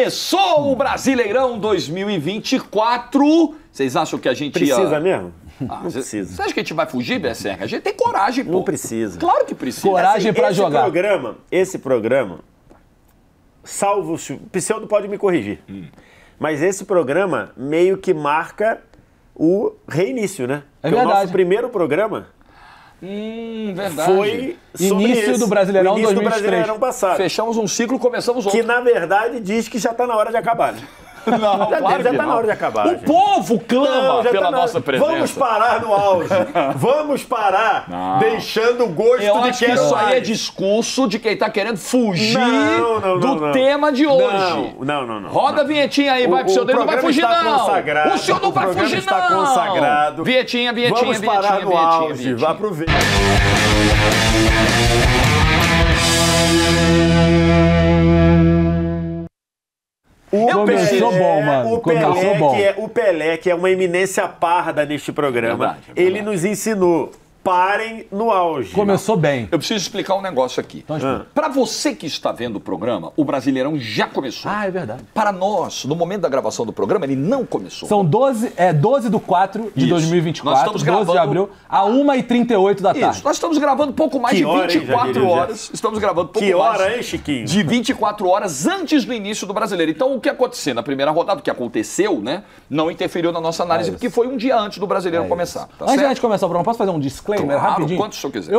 Começou o Brasileirão 2024. Vocês acham que a gente Precisa mesmo? Não precisa. Você acha que a gente vai fugir, Berserk? A gente tem coragem, pô. Não precisa. Claro que precisa. Coragem pra jogar. Esse programa, salvo o Pseudo pode me corrigir, mas esse programa meio que marca o reinício, né? É porque verdade. o nosso primeiro programa Verdade. foi sobre Início do Brasileirão o início 2023. do Brasileirão passado. Fechamos um ciclo, começamos outro. Que, na verdade, diz que já está na hora de acabar. Né? Não, Já claro que está não. na hora de acabar. O gente. povo clama Já pela tá na- nossa presença. Vamos parar no auge. Vamos parar Não. deixando o gosto Eu de acho que quem isso aí é mais. discurso de quem tá querendo fugir Não, do tema de hoje. Não. Roda a vinhetinha aí, vai pro seu dedo, não vai fugir está não. consagrado, O senhor não vai programa fugir está não. consagrado. Vinhetinha. Vamos parar no auge. Vá pro ver. Começou bom, mano. O Pelé, que é uma eminência parda neste programa, Verdade. ele nos ensinou. Parem no auge. Começou bem. Eu preciso explicar um negócio aqui. Para você que está vendo o programa, o Brasileirão já começou. Ah, é verdade. Para nós, no momento da gravação do programa, ele não começou. São 12 de 4 de Isso. 2024, Nós estamos 12 de gravando- abril, a 1h38 da tarde. Isso, nós estamos gravando pouco mais Que de hora, hein, 24 Jair? horas. Estamos gravando pouco Que mais hora, hein, Chiquinho? de 24 horas antes do início do Brasileiro. Então, o que aconteceu na primeira rodada, o que aconteceu, né, não interferiu na nossa análise, porque foi um dia antes do Brasileiro começar. Tá Antes certo? de começar o programa, posso fazer um disclaimer Claro, rapidinho? quanto o senhor quiser.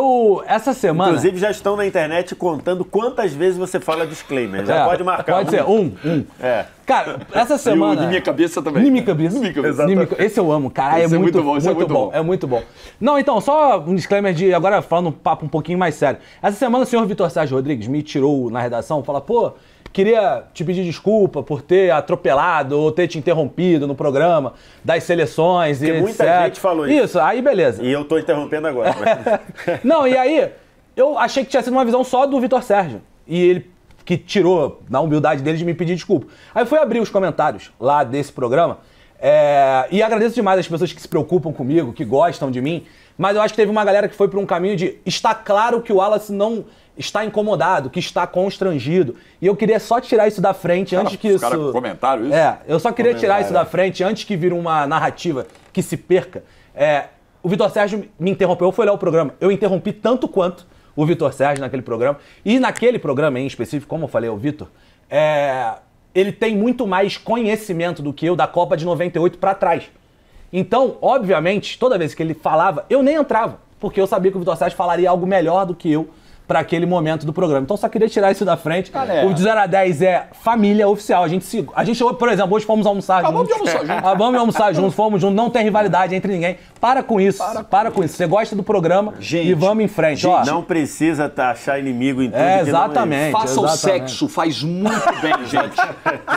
Essa semana... Inclusive, já estão na internet contando quantas vezes você fala disclaimer. Já pode marcar. Pode ser, um. É. Cara, essa semana... De minha cabeça também. De minha cabeça. De minha cabeça. Exatamente. Esse eu amo, cara. Esse É é muito, muito bom, esse é muito bom. É muito bom. Não, então, só um disclaimer de... Agora, falando um papo um pouquinho mais sério. Essa semana, o senhor Vitor Sérgio Rodrigues me tirou na redação, fala, pô, queria te pedir desculpa por ter atropelado ou ter te interrompido no programa das seleções e Porque etc. muita gente falou isso. Isso, aí beleza. E eu tô interrompendo agora. mas- Não, e aí, eu achei que tinha sido uma visão só do Vitor Sérgio. E ele que tirou, na humildade dele, de me pedir desculpa. Aí eu fui abrir os comentários lá desse programa, e agradeço demais as pessoas que se preocupam comigo, que gostam de mim, mas eu acho que teve uma galera que foi por um caminho de está claro que o Wallace não está incomodado, que está constrangido. E eu queria só tirar isso da frente antes que isso... Cara, comentaram isso? Eu só queria tirar isso da frente antes que vire uma narrativa que se perca. O Vitor Sérgio me interrompeu, eu fui olhar o programa. Eu interrompi tanto quanto o Vitor Sérgio naquele programa. E naquele programa em específico, como eu falei ao Vitor, ele tem muito mais conhecimento do que eu da Copa de 98 pra trás. Então, obviamente, toda vez que ele falava, eu nem entrava, porque eu sabia que o Vitor Sérgio falaria algo melhor do que eu para aquele momento do programa. Então, só queria tirar isso da frente. Galera. O de 0 a 10 é família oficial. A gente, por exemplo, hoje fomos almoçar Acabamos juntos. de almoçar juntos. Acabamos de almoçar juntos, fomos juntos, não tem rivalidade entre ninguém. Para com isso, para com isso. Você gosta do programa e vamos em frente. Ó, Não precisa achar inimigo em tudo. que não exatamente. Faça o exatamente. sexo, faz muito bem, gente.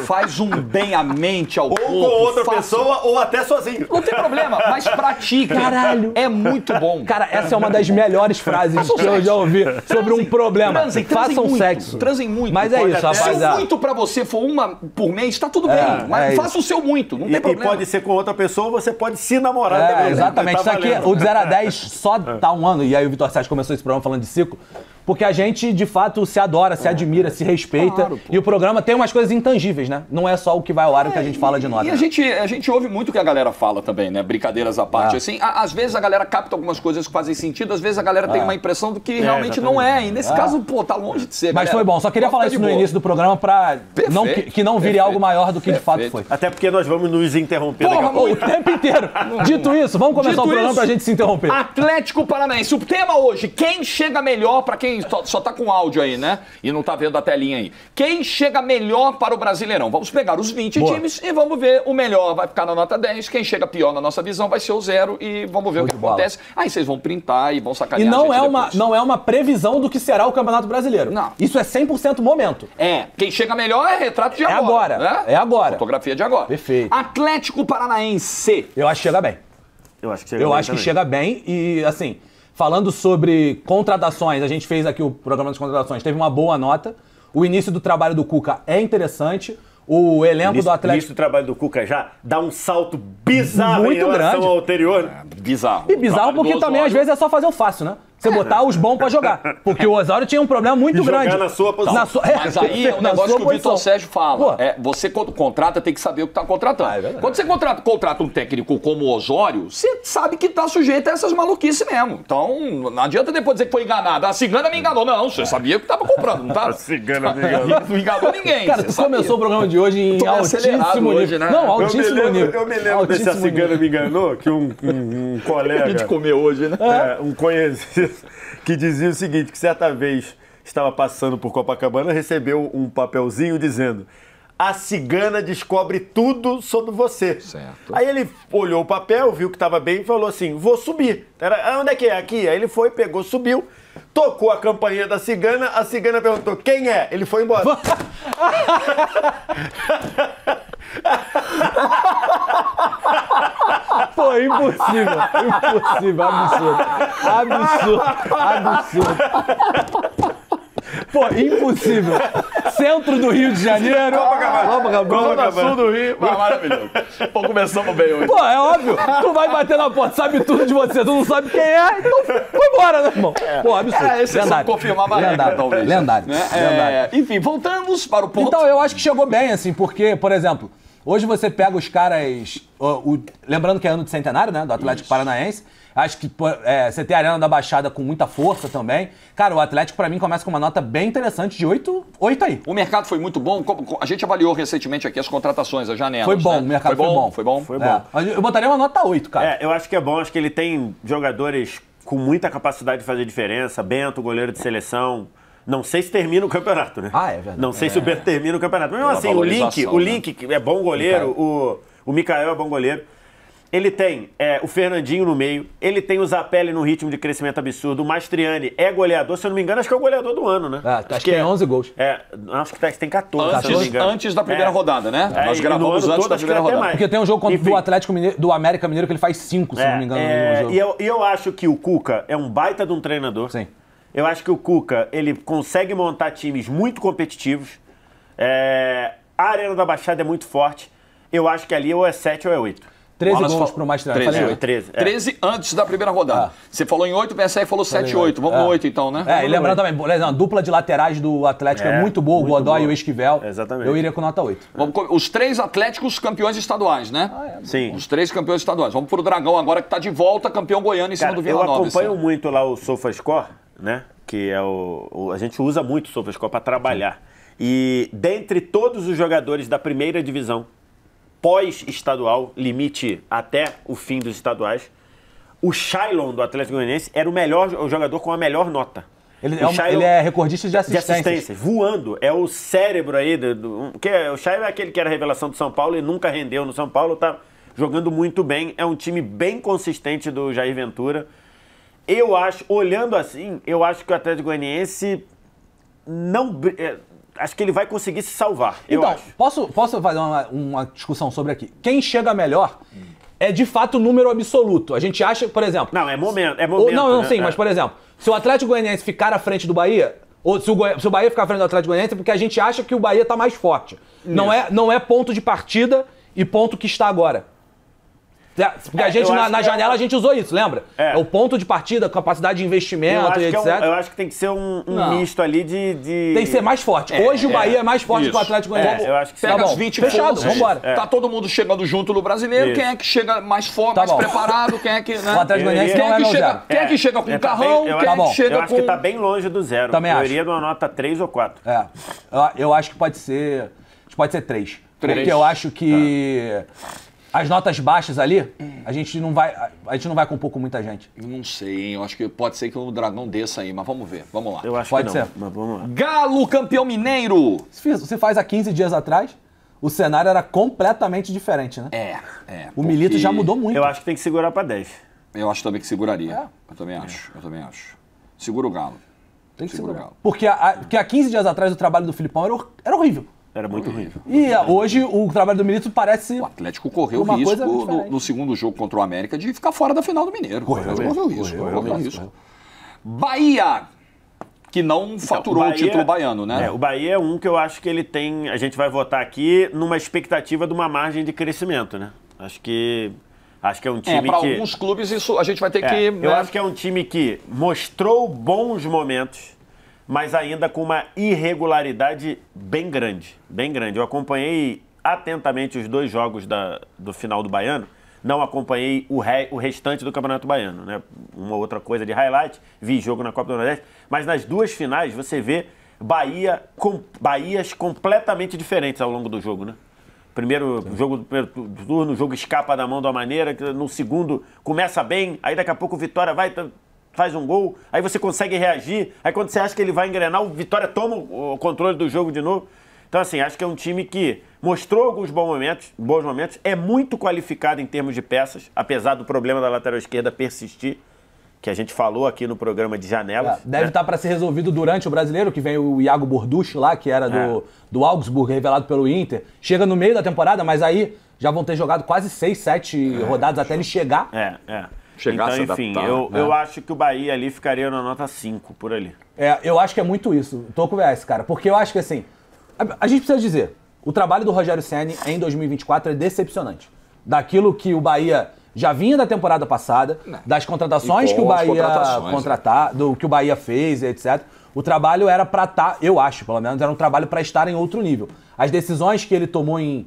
Faz um bem à mente, ao Ou corpo. com outra faça- pessoa, ou até sozinho. Não tem problema, mas pratique. Caralho. É muito bom. Cara, essa é uma das melhores frases Façam que eu sexo. já ouvi sobre um problema. Transem Façam muito, sexo. Transem muito. Mas é Pode isso, até- Se o rapaziada. muito pra você for uma por mês, tá tudo bem. Mas é faça o seu muito, não tem E problema. pode ser com outra pessoa, você pode se namorar também. Exatamente. Tá Isso aqui, valendo. o de 0 a 10 só tá um ano, e aí o Vitor Sérgio começou esse programa falando de ciclo, porque a gente, de fato, se adora, se admira, se respeita, Claro, pô. e o programa tem umas coisas intangíveis, né? Não é só o que vai ao ar, o que a gente fala de nota. E a gente ouve muito o que a galera fala também, né? Brincadeiras à parte. Assim, às vezes a galera capta algumas coisas que fazem sentido, às vezes a galera tem uma impressão do que realmente não é. E nesse caso, pô, tá longe de ser. Mas galera. foi bom, só queria Pode falar ficar isso de no boa. início do programa pra não, que não vire Perfeito. algo maior do que de fato Perfeito. foi. Até porque nós vamos nos interromper Porra, daqui a pouco. O tempo inteiro. Dito isso, vamos começar Dito o programa isso, pra gente se interromper. Atlético Paranaense. O tema hoje, quem chega melhor, pra quem só tá com áudio aí, né? E não tá vendo a telinha aí. Quem chega melhor para o Brasileirão? Vamos pegar os 20 Boa. times e vamos ver o melhor. Vai ficar na nota 10. Quem chega pior na nossa visão vai ser o 0 e vamos ver o que de bola. acontece. Aí vocês vão printar e vão E sacanear a não gente depois. não é uma previsão do que será o Campeonato Brasileiro. Não. Isso é 100% momento. Quem chega melhor é retrato de É agora. agora, Né? é agora. Fotografia de agora. Perfeito. Atlético Paranaense. Eu acho que chega bem. Eu acho que chega Eu bem acho que também. chega bem e, assim, falando sobre contratações, a gente fez aqui o programa das contratações, teve uma boa nota. O início do trabalho do Cuca é interessante. O elenco do Início Atlético... do trabalho do Cuca já dá um salto bizarro Muito em relação grande. ao anterior. Bizarro. E bizarro Trabalho porque do também, Osório. às vezes, é só fazer o fácil, né? Você botar os bons pra jogar. Porque o Osório tinha um problema muito grande. Jogar na sua posição. Mas aí é um negócio que o Vitor Sérgio fala. Você, quando contrata, tem que saber o que tá contratando. Quando você contrata um técnico como o Osório, você sabe que tá sujeito a essas maluquices mesmo. Então, não adianta depois dizer que foi enganado. A cigana me enganou. Não, você sabia o que tava comprando, não tava? A cigana me enganou. Não enganou ninguém. Cara, tu começou o programa de hoje em altíssimo nível. Né? Não, altíssimo nível. Eu me lembro desse A Cigana Me Enganou, que um colega... A gente comeu hoje, né? Um conhecido que dizia o seguinte, que certa vez estava passando por Copacabana, recebeu um papelzinho dizendo: a cigana descobre tudo sobre você. Certo. Aí ele olhou o papel, viu que estava bem e falou assim: vou subir. Onde é que é? Aqui. Aí ele foi, pegou, subiu, tocou a campainha da cigana, a cigana perguntou: quem é? Ele foi embora. Pô, impossível. Impossível, absurdo. Pô, impossível. Centro do Rio de Janeiro. Copacabana. Sul do Rio. Maravilhoso. Pô, começamos bem hoje. Pô, é óbvio. Tu vai bater na porta, sabe tudo de você, tu não sabe quem é, então foi embora, né, irmão? Pô, absurdo. Esse é só confirmar a regra, talvez. Lendário. Enfim, voltamos para o ponto. Então, eu acho que chegou bem, assim, porque, por exemplo, hoje você pega os caras... lembrando que é ano de centenário, né, do Atlético Paranaense. Acho que você tem a Arena da Baixada com muita força também. Cara, o Atlético, pra mim, começa com uma nota bem interessante de 8 aí. O mercado foi muito bom. A gente avaliou recentemente aqui as contratações, as janelas. Foi bom, né? O mercado foi bom. Foi bom. Eu botaria uma nota 8, cara. Eu acho que é bom. Acho que ele tem jogadores com muita capacidade de fazer diferença. Bento, goleiro de seleção. Não sei se termina o campeonato, né? Ah, é verdade. Não sei se o Bento termina o campeonato. Mas mesmo assim, o Link é bom goleiro, o Mikael é bom goleiro. Ele tem o Fernandinho no meio, ele tem o Zapelli no ritmo de crescimento absurdo, o Mastriani é goleador, se eu não me engano, acho que é o goleador do ano, né? Acho que tem 11 gols. Acho que tem 14, se eu não me engano. Antes da primeira rodada, né? Nós gravamos antes da primeira rodada. Porque tem um jogo do Atlético Mineiro, do América Mineiro, que ele faz 5, se não me engano. No jogo. E eu acho que o Cuca é um baita de um treinador. Sim. Eu acho que o Cuca, ele consegue montar times muito competitivos. A Arena da Baixada é muito forte. Eu acho que ali ou é 7 ou é 8. 13 gols pro Mastriani. 13 antes da primeira rodada. Você falou em 8, o PSR falou 7 e 8. Vamos no 8 então, né? E lembrando também, por exemplo, a dupla de laterais do Atlético é muito boa, o Godoy e o Esquivel. Exatamente. Eu iria com nota 8. Os 3 Atléticos campeões estaduais, né? Sim. Os 3 campeões estaduais. Vamos pro Dragão agora, que tá de volta, campeão goiano em cima do Vila Nova. Eu acompanho muito lá o SofaScore, né? Que é a gente usa muito o SofaScore para trabalhar. Sim. E dentre todos os jogadores da primeira divisão, pós-estadual, limite até o fim dos estaduais, o Shailon do Atlético Goianiense era o jogador com a melhor nota. Ele é recordista de assistências. Voando. É o cérebro aí. O Shailon é aquele que era a revelação do São Paulo e nunca rendeu no São Paulo, tá jogando muito bem. É um time bem consistente do Jair Ventura. Eu acho, olhando assim, eu acho que o Atlético Goianiense não... acho que ele vai conseguir se salvar. Então, posso fazer uma discussão sobre aqui? Quem chega melhor é de fato número absoluto. A gente acha, por exemplo... Não, é momento. Sim, mas por exemplo, se o Atlético Goianiense ficar à frente do Bahia, ou se o Bahia ficar à frente do Atlético Goianiense, é porque a gente acha que o Bahia está mais forte. Não é ponto de partida e ponto que está agora. Porque a gente, na janela, a gente usou isso, lembra? É o ponto de partida, capacidade de investimento e etc. Eu acho que tem que ser um misto ali de... Tem que ser mais forte. Hoje o Bahia é mais forte que o Atlético Goianiense. Eu acho que pega as 20 fechado, vambora. Tá todo mundo chegando junto no brasileiro. Quem é que chega mais forte, mais preparado? Quem é que... Né? O Atlético Goianiense não é meu zero. Quem é que chega com carrão? Quem é que chega com... Eu acho que tá bem longe do zero. Também acho. Eu iria de uma nota 3 ou 4. Eu acho que pode ser 3. Porque eu acho que... As notas baixas ali, a gente não vai compor com muita gente. Eu não sei, eu acho que pode ser que o Dragão desça aí, mas vamos ver, vamos lá. Eu acho pode que ser. Não, mas vamos lá. Galo, campeão mineiro! Se faz há 15 dias atrás, o cenário era completamente diferente, né? O Milito já mudou muito. Eu acho que tem que segurar pra 10. Eu acho também que seguraria. Eu também acho. Segura o Galo. Tem que segurar. Porque há 15 dias atrás o trabalho do Filipão era horrível. Era muito horrível. E hoje o trabalho do Milito parece... O Atlético correu o risco no segundo jogo contra o América de ficar fora da final do Mineiro. Correu risco. Bahia, que não faturou o título baiano, né? O Bahia é um que eu acho que ele tem... A gente vai votar aqui numa expectativa de uma margem de crescimento, né? Acho que Acho que é um time para alguns clubes isso a gente vai ter que... Eu acho que é um time que mostrou bons momentos, mas ainda com uma irregularidade bem grande. Bem grande. Eu acompanhei atentamente os 2 jogos do final do Baiano. Não acompanhei o restante do Campeonato Baiano, né? Uma outra coisa de highlight, vi jogo na Copa do Nordeste. Mas nas 2 finais você vê Bahias completamente diferentes ao longo do jogo, né? Jogo do primeiro turno, o jogo escapa da mão de uma maneira, que no segundo começa bem, aí daqui a pouco o Vitória faz um gol, aí você consegue reagir, aí quando você acha que ele vai engrenar, o Vitória toma o controle do jogo de novo. Então, assim, acho que é um time que mostrou alguns bons momentos, é muito qualificado em termos de peças, apesar do problema da lateral esquerda persistir, que a gente falou aqui no programa de janelas. Deve estar para ser resolvido durante o Brasileiro, que vem o Iago Borducci lá, que era do Augsburg, revelado pelo Inter. Chega no meio da temporada, mas aí já vão ter jogado quase 6, 7 rodadas até ele chegar. Então, enfim, eu acho que o Bahia ali ficaria na nota 5, por ali. Eu acho que é muito isso. Tô com o VS, cara. Porque eu acho que, assim, a gente precisa dizer, o trabalho do Rogério Ceni em 2024 é decepcionante. Daquilo que o Bahia já vinha da temporada passada, das contratações que o Bahia que o Bahia fez, etc. O trabalho era para estar, eu acho, pelo menos, era um trabalho para estar em outro nível. As decisões que ele tomou em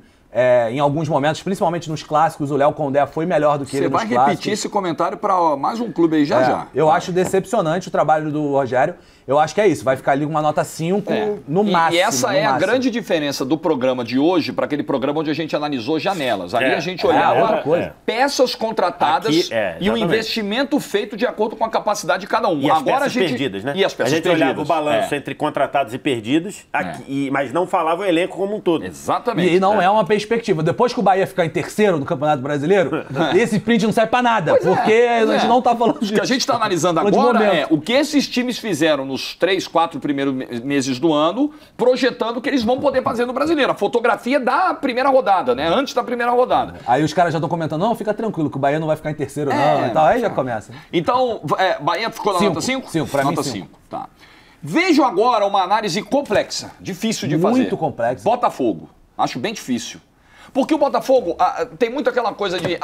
alguns momentos, principalmente nos clássicos, o Léo Condé foi melhor do que ele nos clássicos. Você vai repetir esse comentário para mais um clube aí já? Eu acho decepcionante o trabalho do Rogério. Eu acho que é isso, vai ficar ali com uma nota 5 no máximo. E essa a grande diferença do programa de hoje para aquele programa onde a gente analisou janelas. Ali a gente olhava peças contratadas e o investimento feito de acordo com a capacidade de cada um. E as peças perdidas, né? E as peças perdidas. A gente olhava o balanço entre contratados e perdidos, mas não falava o elenco como um todo. Exatamente. E não é uma perspectiva. Depois que o Bahia ficar em terceiro no Campeonato Brasileiro, esse print não serve para nada, porque a gente não tá falando disso. O que a gente está analisando agora é o que esses times fizeram nos 3, 4 primeiros meses do ano, projetando o que eles vão poder fazer no Brasileiro. A fotografia da primeira rodada, né? Antes da primeira rodada. Aí os caras já estão comentando, não, fica tranquilo, que o Bahia não vai ficar em terceiro não e tal. Aí já começa. Então, Bahia ficou na nota 5? 5, pra mim 5. Tá. Vejo agora uma análise complexa, difícil de fazer. Muito complexa. Botafogo. Acho bem difícil. Porque o Botafogo tem muito aquela coisa de,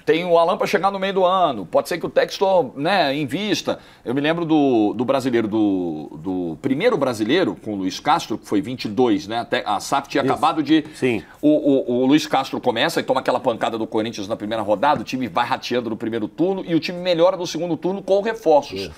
tem o Alan para chegar no meio do ano, pode ser que o Textor, invista. Eu me lembro do brasileiro, do primeiro brasileiro, com o Luiz Castro, que foi 22, né? A SAF tinha acabado de... Sim. O Luiz Castro começa e toma aquela pancada do Corinthians na primeira rodada, o time vai rateando no primeiro turno e o time melhora no segundo turno com reforços. Isso.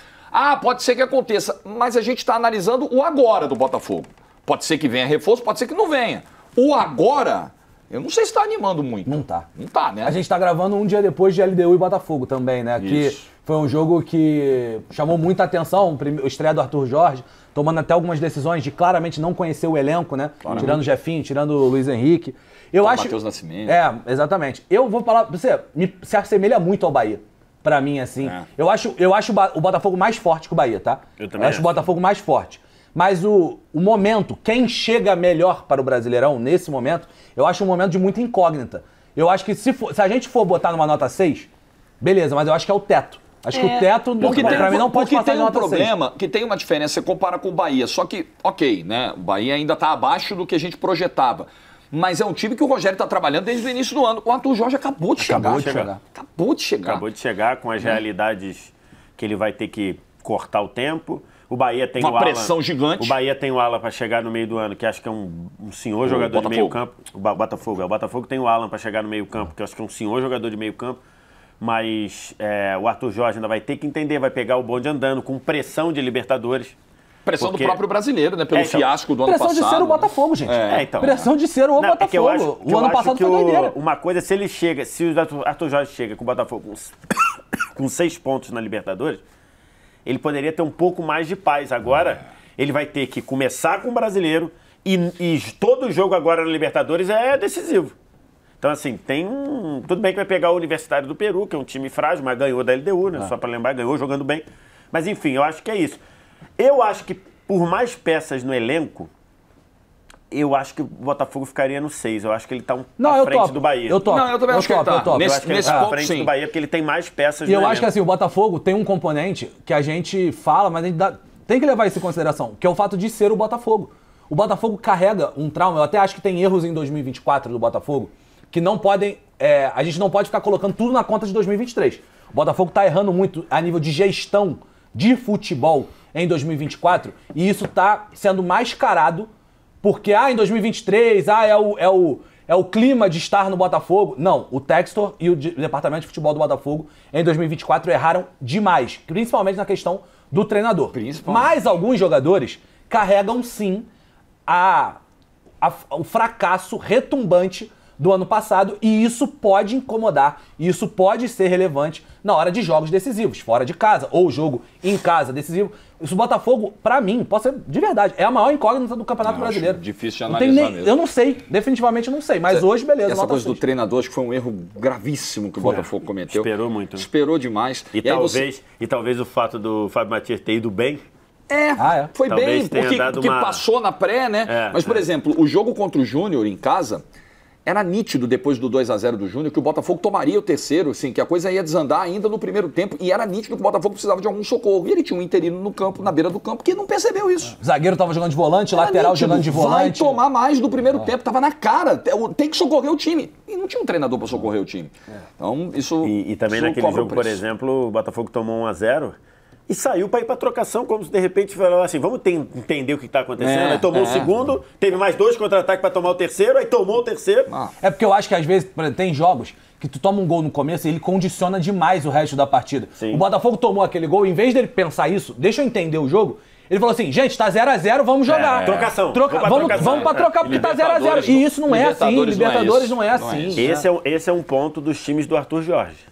Pode ser que aconteça, mas a gente está analisando o agora do Botafogo. Pode ser que venha reforço, pode ser que não venha. O agora, eu não sei se está animando muito. Não tá. Não tá, né? A gente está gravando um dia depois de LDU e Botafogo também, né? Que foi um jogo que chamou muita atenção, o estreia do Arthur Jorge, tomando até algumas decisões de claramente não conhecer o elenco, né? Claro. Tirando o Jefinho, tirando o Luiz Henrique. Eu acho... Matheus Nascimento. Exatamente. Eu vou falar pra você, se assemelha muito ao Bahia. Pra mim, assim. Eu acho o Botafogo mais forte que o Bahia, tá? Eu também acho o Botafogo mais forte. Mas o momento, quem chega melhor para o Brasileirão nesse momento, eu acho um momento de muita incógnita. Eu acho que se a gente for botar numa nota 6, beleza, mas eu acho que é o teto. Acho que o teto, para mim, não pode passar de nota 6. Porque tem um problema, que tem uma diferença, você compara com o Bahia. Só que, né, o Bahia ainda está abaixo do que a gente projetava. Mas é um time que o Rogério está trabalhando desde o início do ano. O Arthur Jorge acabou de chegar. Acabou de chegar com as realidades que ele vai ter que cortar o tempo. O Bahia tem uma pressão gigante. O Bahia tem o Alan para chegar no meio do ano, que acho que é um senhor jogador de meio campo. O Botafogo tem o Alan para chegar no meio campo, que acho que é um senhor jogador de meio campo. Mas o Arthur Jorge ainda vai ter que entender, vai pegar o bonde andando com pressão de Libertadores. Pressão do próprio brasileiro, né? Pelo fiasco do ano passado. Pressão de ser o Botafogo, gente. Pressão de ser o Botafogo. O ano passado foi doideira. Uma coisa, se o Arthur Jorge chega com o Botafogo com 6 pontos na Libertadores, ele poderia ter um pouco mais de paz. Agora, ele vai ter que começar com o brasileiro e todo jogo agora na Libertadores é decisivo. Então, assim, tudo bem que vai pegar o Universitário do Peru, que é um time frágil, mas ganhou da LDU, né? Só para lembrar, ganhou jogando bem. Mas, enfim, eu acho que é isso. Eu acho que, por mais peças no elenco, eu acho que o Botafogo ficaria no 6. Eu acho que ele está à frente do Bahia. Eu topo. Não, eu também acho que ele está. Nesse ponto, à frente do Bahia, porque ele tem mais peças no elenco. E eu acho que, assim, o Botafogo tem um componente que a gente fala, mas a gente tem que levar isso em consideração, que é o fato de ser o Botafogo. O Botafogo carrega um trauma. Eu até acho que tem erros em 2024 do Botafogo, que não podem... a gente não pode ficar colocando tudo na conta de 2023. O Botafogo tá errando muito a nível de gestão de futebol em 2024 e isso tá sendo mascarado porque, em 2023, é o clima de estar no Botafogo. Não, o Textor e o Departamento de Futebol do Botafogo em 2024 erraram demais, principalmente na questão do treinador. Mas alguns jogadores carregam, sim, o fracasso retumbante do ano passado e isso pode incomodar, e isso pode ser relevante na hora de jogos decisivos, fora de casa, ou jogo em casa decisivo. Isso, o Botafogo, pra mim, pode ser de verdade, é a maior incógnita do Campeonato Brasileiro. Difícil de analisar mesmo. Eu não sei, definitivamente não sei, mas hoje, beleza. Essa coisa do treinador, acho que foi um erro gravíssimo que o Botafogo cometeu. Esperou muito. Né? Esperou demais. E talvez o fato do Fábio Matias ter ido bem. Foi talvez bem, porque passou na pré, né? Mas, por exemplo, o jogo contra o Júnior em casa... Era nítido, depois do 2-0 do Júnior, que o Botafogo tomaria o terceiro, assim, que a coisa ia desandar ainda no primeiro tempo, e era nítido que o Botafogo precisava de algum socorro. E ele tinha um interino no campo, na beira do campo, que não percebeu isso. O zagueiro tava jogando de volante, lateral nítido, jogando de volante. Vai tomar mais do primeiro tempo, tava na cara. Tem que socorrer o time. E não tinha um treinador para socorrer o time. Então, isso... E também isso naquele jogo, por exemplo, o Botafogo tomou 1-0... E saiu para ir para trocação, como se de repente falou assim, vamos entender o que está acontecendo. Aí tomou o segundo, teve mais 2 contra-ataques para tomar o terceiro, aí tomou o terceiro. É porque eu acho que às vezes tem jogos que tu toma um gol no começo e ele condiciona demais o resto da partida. Sim. O Botafogo tomou aquele gol, em vez dele pensar isso, deixa eu entender o jogo, ele falou assim, gente, tá 0-0, vamos jogar. Trocação. Vamos pra trocar, porque tá 0-0. E isso não é assim, Libertadores não é assim. Esse é um ponto dos times do Arthur Jorge.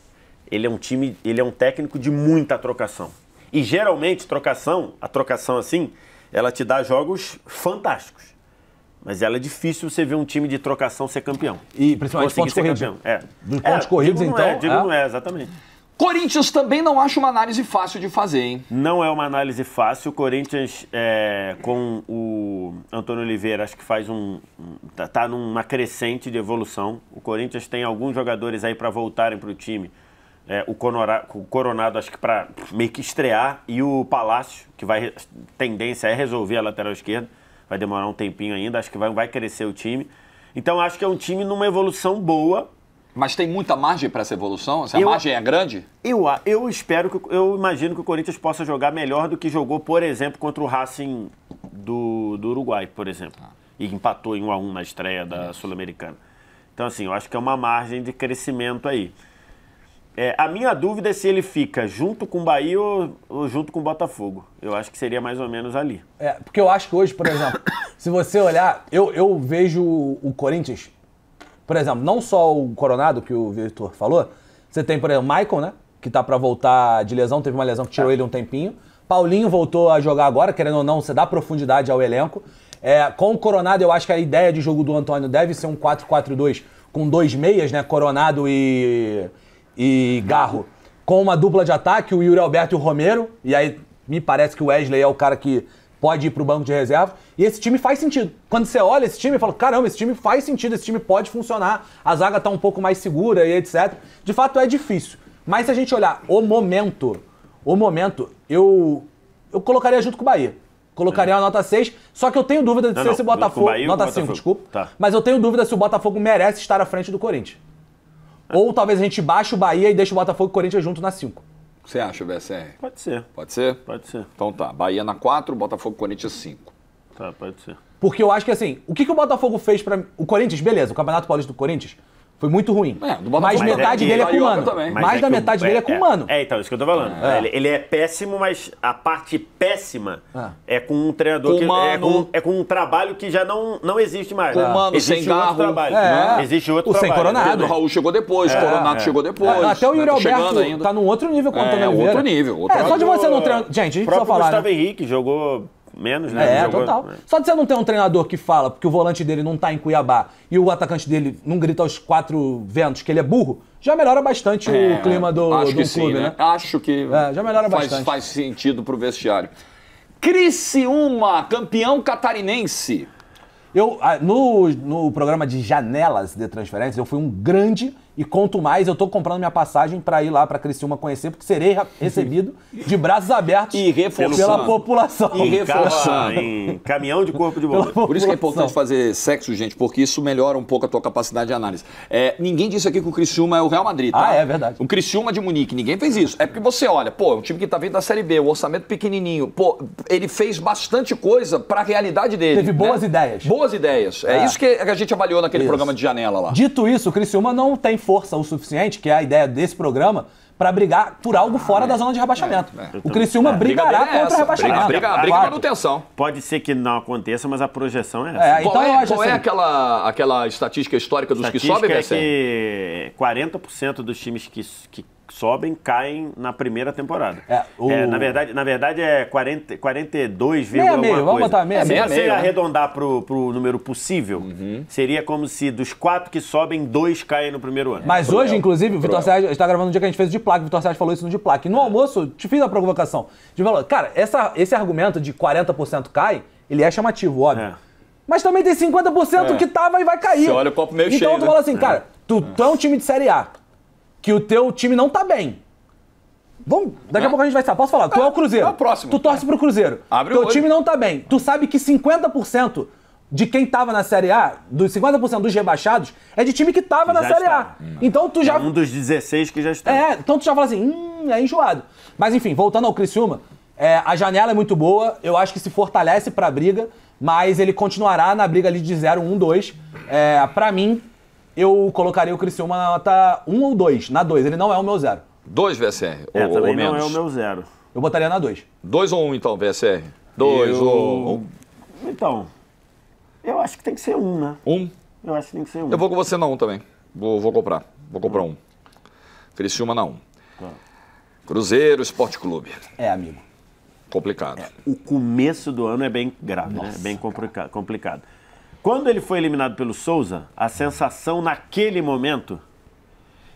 Ele é um técnico de muita trocação. E geralmente, a trocação assim, ela te dá jogos fantásticos. Mas ela é difícil você ver um time de trocação ser campeão. E principalmente pontos corridos. Dos pontos corridos, então. Não é, exatamente. Corinthians também não acho uma análise fácil de fazer, hein? Não é uma análise fácil. O Corinthians, com o Antônio Oliveira, acho que tá numa crescente de evolução. O Corinthians tem alguns jogadores aí para voltarem para o time. O Coronado, acho que para meio que estrear, e o Palácio, que tendência é resolver a lateral esquerda, vai demorar um tempinho ainda, acho que vai crescer o time. Então acho que é um time numa evolução boa. Mas tem muita margem para essa evolução? A margem é grande? Eu imagino que o Corinthians possa jogar melhor do que jogou, por exemplo, contra o Racing do Uruguai, por exemplo. E empatou em 1-1 na estreia da Sul-Americana. Então assim, eu acho que é uma margem de crescimento aí. A minha dúvida é se ele fica junto com o Bahia ou junto com o Botafogo. Eu acho que seria mais ou menos ali. Porque eu acho que hoje, por exemplo, se você olhar, eu vejo o Corinthians, por exemplo, não só o Coronado, que o Vitor falou, você tem, por exemplo, o Maicon, né, que tá pra voltar de lesão, teve uma lesão que tirou ele um tempinho. Paulinho voltou a jogar agora, querendo ou não, você dá profundidade ao elenco. Com o Coronado, eu acho que a ideia de jogo do Antônio deve ser um 4-4-2 com 2 meias, né, Coronado e Garro, com uma dupla de ataque, o Yuri Alberto e o Romero, e aí me parece que o Wesley é o cara que pode ir pro banco de reserva, e esse time faz sentido. Quando você olha esse time, fala, caramba, esse time faz sentido, esse time pode funcionar, a zaga tá um pouco mais segura e etc. De fato é difícil, mas se a gente olhar o momento, eu colocaria junto com o Bahia. Colocaria uma nota 6, só que eu tenho dúvida de se esse Botafogo... Nota 5, desculpa. Tá. Mas eu tenho dúvida se o Botafogo merece estar à frente do Corinthians. Ou talvez a gente baixe o Bahia e deixe o Botafogo e o Corinthians junto na 5. Você acha, BSR? Pode ser. Pode ser? Pode ser. Então tá, Bahia na 4, Botafogo e Corinthians 5. Tá, pode ser. Porque eu acho que assim, o que o Botafogo fez pra... O Corinthians, beleza, o Campeonato Paulista do Corinthians foi muito ruim. Mas metade dele é com o Mano. Mais da metade dele é com o Mano. Então, isso que eu tô falando. Ele é péssimo, mas a parte péssima é com um treinador que com um trabalho que já não existe mais. Com o Mano, existe sem outro trabalho. Existe outro trabalho. Sem Coronado. O Raul chegou depois, o Coronado chegou depois. Até o Yuri Alberto tá num outro nível com o Antônio Oliveira. Outro nível. Só de você não treinar... Gente, a gente precisa falar, Gustavo Henrique jogou... menos, né? Total. Só de você não ter um treinador que fala porque o volante dele não tá em Cuiabá e o atacante dele não grita aos 4 ventos que ele é burro, já melhora bastante o clima do clube, né? Acho que já melhora bastante. Faz sentido pro vestiário. Criciúma, campeão catarinense. Eu, no programa de janelas de transferências, eu fui um grande E quanto mais eu tô comprando minha passagem para ir lá para Criciúma conhecer, porque serei recebido de braços abertos e pela população. E reforçando. Em caminhão de corpo de bombeiro. Por isso que é importante fazer sexo, gente, porque isso melhora um pouco a tua capacidade de análise. Ninguém disse aqui que o Criciúma é o Real Madrid, tá? É verdade. O Criciúma de Munique, ninguém fez isso. É porque você olha, pô, um time que tá vindo da Série B, o orçamento pequenininho, pô, ele fez bastante coisa pra realidade dele. Teve boas ideias. Boas ideias. É isso que a gente avaliou naquele programa de janela lá. Dito isso, o Criciúma não tem força o suficiente, que é a ideia desse programa, para brigar por algo fora da zona de rebaixamento. O Criciúma brigará contra o rebaixamento. Briga manutenção. Pode ser que não aconteça, mas a projeção é essa. Qual é aquela estatística histórica dos que sobem, é que 40% dos times que sobem caem na primeira temporada. Na verdade é 42, meio, vamos botar meio. Se você arredondar pro número possível, seria como se dos 4 que sobem, 2 caem no primeiro ano. Mas hoje, inclusive, o Vitor Sérgio está gravando no dia que a gente fez o de placa, o Vitor Sérgio falou isso no de placa. E no almoço, te fiz a provocação. De falou, cara, esse argumento de 40% cai, ele é chamativo, óbvio. Mas também tem 50% que tava e vai cair. Você olha o copo meio cheio. Então tu fala assim, cara, tu é um time de Série A, que o teu time não tá bem. Daqui a pouco a gente vai saber. Posso falar? Tu é o Cruzeiro. É o próximo. Tu torce pro Cruzeiro. Abre teu o olho. time não tá bem. Tu sabe que 50% de quem tava na Série A, dos 50% dos rebaixados, é de time que tava na Série A. Então tu já... um dos 16 que já está. Então tu já fala assim, é enjoado. Mas enfim, voltando ao Criciúma, a janela é muito boa, eu acho que se fortalece pra briga, mas ele continuará na briga ali de 0, 1, 2. Pra mim, eu colocaria o Criciúma na nota 1 ou 2. Na 2, ele não é o meu 0. 2 VSR, também ou menos. Não é o meu 0. Eu botaria na 2. 2 ou 1 então, VSR? 2 ou 1? Então, eu acho que tem que ser 1, né? 1? Eu acho que tem que ser 1. Eu vou com você na 1 também. Vou comprar. Vou comprar 1. Criciúma na 1. Cruzeiro Esporte Clube. Amigo. Complicado. O começo do ano é bem grave, né? É bem complicado. Quando ele foi eliminado pelo Souza, a sensação naquele momento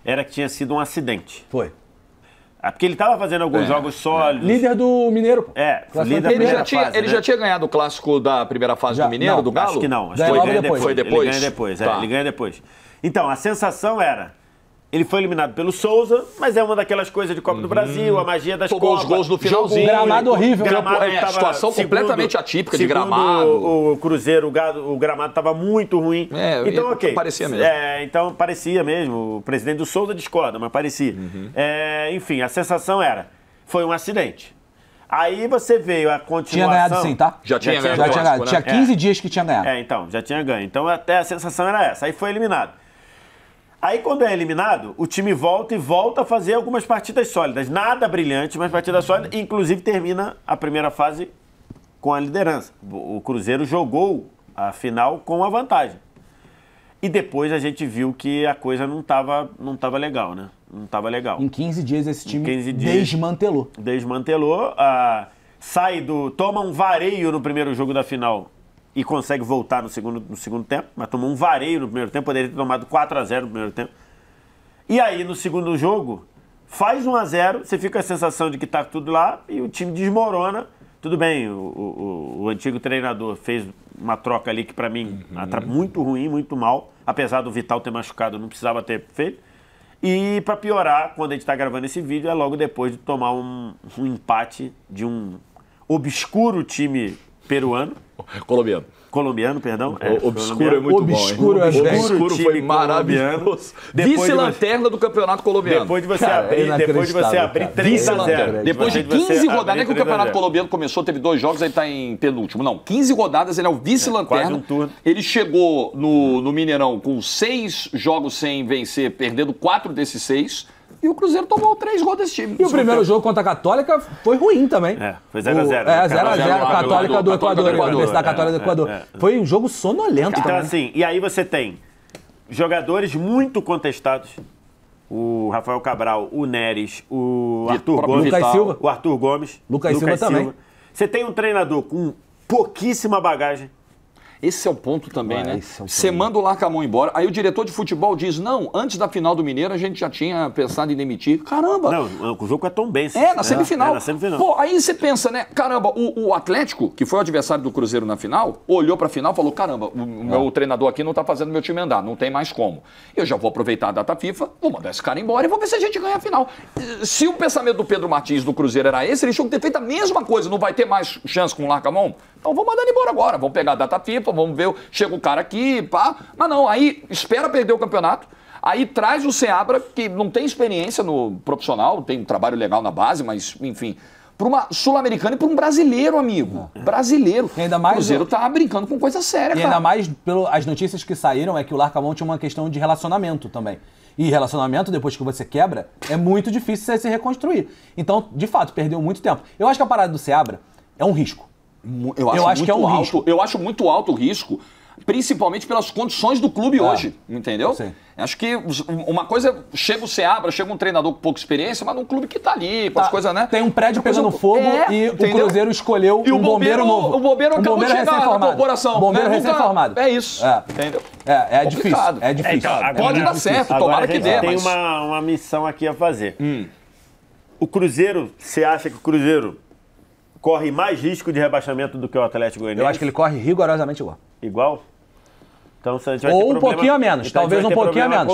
era que tinha sido um acidente. Foi. Porque ele estava fazendo alguns jogos sólidos. Líder do Mineiro. Líder Ele já tinha ganhado o clássico da primeira fase do Mineiro, do Galo? Acho que não. Foi depois? Ele ganha depois, ele ganha depois. Então, a sensação era... Ele foi eliminado pelo Souza, mas é uma daquelas coisas de Copa do Brasil, a magia das Tomou Copas. os gols no finalzinho. Gramado horrível. Situação completamente atípica de gramado. O Cruzeiro, o gramado estava muito ruim. Então, ok. Parecia mesmo. Então, parecia mesmo. O presidente do Souza discorda, mas parecia. Enfim, a sensação foi um acidente. Aí você veio a continuação... Tinha ganhado sim, tá? Já tinha ganhado. Né? Tinha 15 dias que tinha ganhado. Então, já tinha ganho. Então, até a sensação era essa. Aí foi eliminado. Aí, quando é eliminado, o time volta a fazer algumas partidas sólidas. Nada brilhante, mas partidas sólidas. Inclusive, termina a primeira fase com a liderança. O Cruzeiro jogou a final com a vantagem. E depois a gente viu que a coisa não tava legal, né? Não tava legal. Em 15 dias, esse time desmantelou. Desmantelou. Toma um vareio no primeiro jogo da final. E consegue voltar no segundo tempo, mas tomou um vareio no primeiro tempo, poderia ter tomado 4-0 no primeiro tempo. E aí, no segundo jogo, faz 1-0, você fica com a sensação de que tá tudo lá e o time desmorona. Tudo bem, o antigo treinador fez uma troca ali que, pra mim, muito ruim, muito mal. Apesar do Vital ter machucado, não precisava ter feito. E, pra piorar, quando a gente tá gravando esse vídeo, é logo depois de tomar um empate de um obscuro time peruano. Colombiano, perdão. Obscuro é muito obscuro, bom, hein? Obscuro foi maravilhoso. Vice-lanterna do campeonato colombiano. Depois de você abrir 3-0. Depois de 15 rodadas, não é que o campeonato colombiano começou, teve 2 jogos, aí tá em penúltimo. Não, 15 rodadas, ele é o vice-lanterna. Quase um turno. Ele chegou no Mineirão com 6 jogos sem vencer, perdendo 4 desses 6. E o Cruzeiro tomou 3 gols desse time. E o primeiro jogo contra a Católica foi ruim também. Foi 0-0. 0-0, Católica do Equador, Universidade Católica do Equador. Foi um jogo sonolento então, também. assim, e aí você tem jogadores muito contestados. O Rafael Cabral, o Neres, o Arthur Gomes. Lucas Silva. O Arthur Gomes. Lucas Silva também. Você tem um treinador com pouquíssima bagagem. Esse é o ponto também, né? Você manda o Larcamón embora, aí o diretor de futebol diz, não, antes da final do Mineiro a gente já tinha pensado em demitir. Caramba! Não, o jogo com a Tombense. Na semifinal. Na semifinal. Pô, aí você pensa, né? Caramba, o Atlético, que foi o adversário do Cruzeiro na final, olhou pra final e falou, caramba, o meu treinador aqui não tá fazendo meu time andar, não tem mais como. Eu já vou aproveitar a data FIFA, vou mandar esse cara embora e vou ver se a gente ganha a final. Se o pensamento do Pedro Martins do Cruzeiro era esse, eles tinham que ter feito a mesma coisa, não vai ter mais chance com o Larcamón? Então vamos mandar ele embora agora, vamos pegar a data FIFA, vamos ver, chega o cara aqui, pá. Mas não, aí espera perder o campeonato, aí traz o Seabra, que não tem experiência no profissional, tem um trabalho legal na base, mas enfim, para uma sul-americana e para um brasileiro, amigo. Brasileiro. E ainda mais o Cruzeiro tá brincando com coisa séria, cara. E ainda mais, as notícias que saíram, é que o Larcamón tinha uma questão de relacionamento também. E relacionamento, depois que você quebra, é muito difícil você se reconstruir. Então, de fato, perdeu muito tempo. Eu acho que a parada do Seabra é um risco. Eu acho que é um risco. Eu acho muito alto o risco, principalmente pelas condições do clube hoje, entendeu? Sim. Acho que uma coisa, chega o Seabra, chega um treinador com pouca experiência, mas num clube que tá ali, com as coisas, né? Tem um prédio pegando fogo e entendeu? O Cruzeiro escolheu um bombeiro novo. O bombeiro acabou de chegar na corporação. Bombeiro recém-formado. É isso, entendeu? É difícil, é difícil. Então, pode dar certo, tomara que dê, mas... tem uma missão aqui a fazer. O Cruzeiro, você acha que o Cruzeiro corre mais risco de rebaixamento do que o Atlético Goianiense? Eu acho que ele corre rigorosamente igual. Igual? Então, a gente vai ou um pouquinho a menos, então, talvez um pouquinho a menos.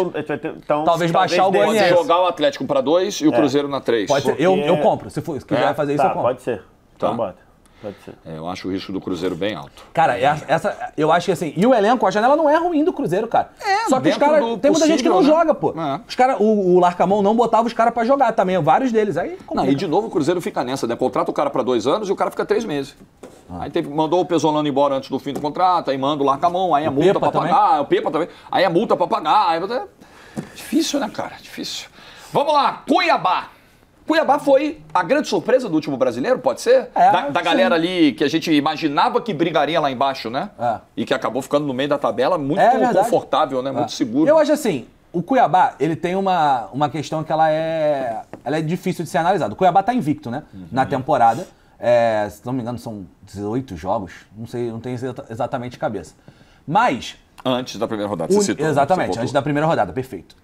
Talvez baixar o Goianiense. Pode jogar o Atlético para 2 e o Cruzeiro na 3. Pode ser, eu compro. Se quiser fazer isso, eu compro. Pode ser. Então bota. Pode ser. Eu acho o risco do Cruzeiro bem alto. Cara, eu acho que assim... E o elenco, a janela não é ruim do Cruzeiro, cara. Só que os caras... Tem muita gente que não joga, pô. Os cara, o Larcamón não botava os caras pra jogar também. Vários deles. Aí e de novo o Cruzeiro fica nessa, né? Contrata o cara pra 2 anos e o cara fica 3 meses. Aí mandou o Pesolano embora antes do fim do contrato, aí manda o Larcamón, aí a multa pra pagar. O Pepa também. Aí a multa pra pagar. Difícil, né, cara? Difícil. Vamos lá, Cuiabá. Cuiabá foi a grande surpresa do último brasileiro, pode ser? Da galera ali que a gente imaginava que brigaria lá embaixo, né? E que acabou ficando no meio da tabela muito confortável, né? Muito seguro. Eu acho assim, o Cuiabá, ele tem uma questão que ela é difícil de ser analisada. O Cuiabá tá invicto, né? Na temporada. Se não me engano, são 18 jogos. Não sei, não tenho exatamente de cabeça. Mas... Antes da primeira rodada, você citou. Exatamente, antes da primeira rodada, perfeito.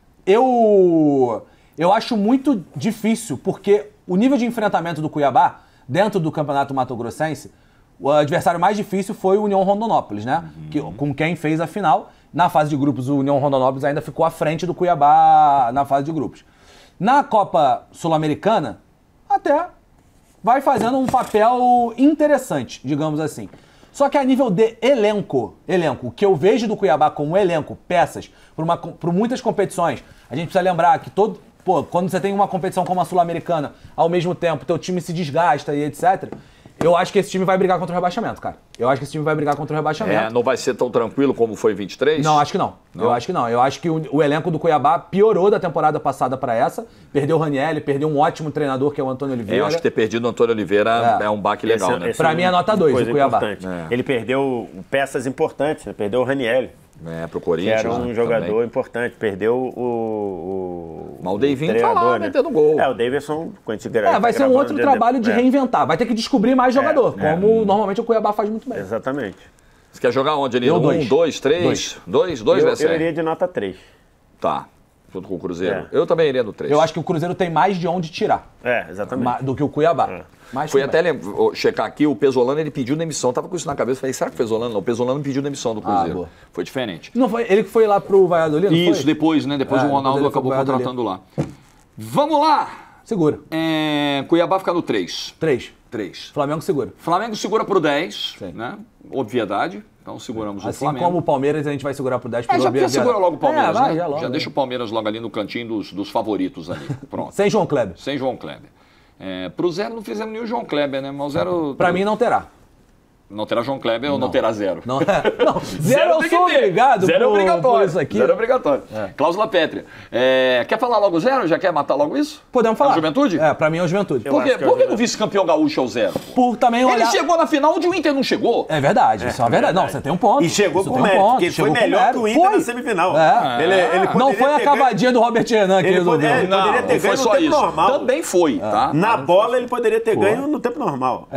Eu acho muito difícil, porque o nível de enfrentamento do Cuiabá, dentro do Campeonato Mato Grossense, o adversário mais difícil foi o União Rondonópolis, né? Com quem fez a final. Na fase de grupos, o União Rondonópolis ainda ficou à frente do Cuiabá na fase de grupos. Na Copa Sul-Americana, até vai fazendo um papel interessante, digamos assim. Só que a nível de elenco, o que eu vejo do Cuiabá como elenco, peças, por muitas competições, a gente precisa lembrar que quando você tem uma competição como a Sul-Americana, ao mesmo tempo, teu time se desgasta e etc., eu acho que esse time vai brigar contra o rebaixamento, cara. Não vai ser tão tranquilo como foi 23? Não, acho que não. Eu acho que não. Eu acho que o elenco do Cuiabá piorou da temporada passada para essa. Perdeu o Ranieri, perdeu um ótimo treinador, que é o Antônio Oliveira. Eu acho que ter perdido o Antônio Oliveira é um baque legal, né? Pra mim é nota 2, o Cuiabá. Ele perdeu peças importantes, né? Perdeu o Ranieri. Pro Corinthians. Que era um jogador importante. Perdeu o Mas o Davinho tá lá, metendo gol. O Davidson, quando a gente vai ser um outro trabalho de reinventar. Vai ter que descobrir mais jogador, como normalmente o Cuiabá faz muito bem. Exatamente. Você quer jogar onde, ali? 1, 2, 3? 2, eu iria de nota 3. Tá. Junto com o Cruzeiro. Eu também iria no 3. Eu acho que o Cruzeiro tem mais de onde tirar. Exatamente. Do que o Cuiabá. Fui até checar aqui, o Pesolano ele pediu demissão. Tava com isso na cabeça, falei, será que o Pesolano não? O Pesolano pediu demissão do Cruzeiro. Foi diferente. Não foi ele que foi lá pro Valladolid, não isso, foi? Depois, né? Depois o Ronaldo acabou contratando lá. Vamos lá! Segura. Cuiabá fica no 3. 3. Flamengo segura. Flamengo segura pro 10, né? Obviedade. Então seguramos o Flamengo. Assim como o Palmeiras, a gente vai segurar pro 10 por já segura logo o Palmeiras, né? Já deixa o Palmeiras logo ali no cantinho dos favoritos ali. Pronto. Sem João Kleber. Pro 0 não fizemos nenhum João Kleber, né? Mas o 0... Pra mim não terá. Não terá João Kleber ou não terá 0? Não, zero eu sou obrigado. 0 é obrigatório. Por isso aqui. 0 é obrigatório. Cláusula pétrea. Quer falar logo 0? Já quer matar logo isso? Podemos falar. É o Juventude? Pra mim é o Juventude. Por quê? Por que o vice-campeão gaúcho é o 0? Por também olhar... Ele chegou na final onde o Inter não chegou. É verdade, isso é uma verdade. Não, você tem um ponto. E chegou com mérito, porque ele foi melhor que o Inter na semifinal. Ele não foi a cavadinha do Robert Renan que resolveu. Ele poderia ter ganho no tempo normal. Também foi, tá? Na bola ele poderia ter ganho no tempo normal.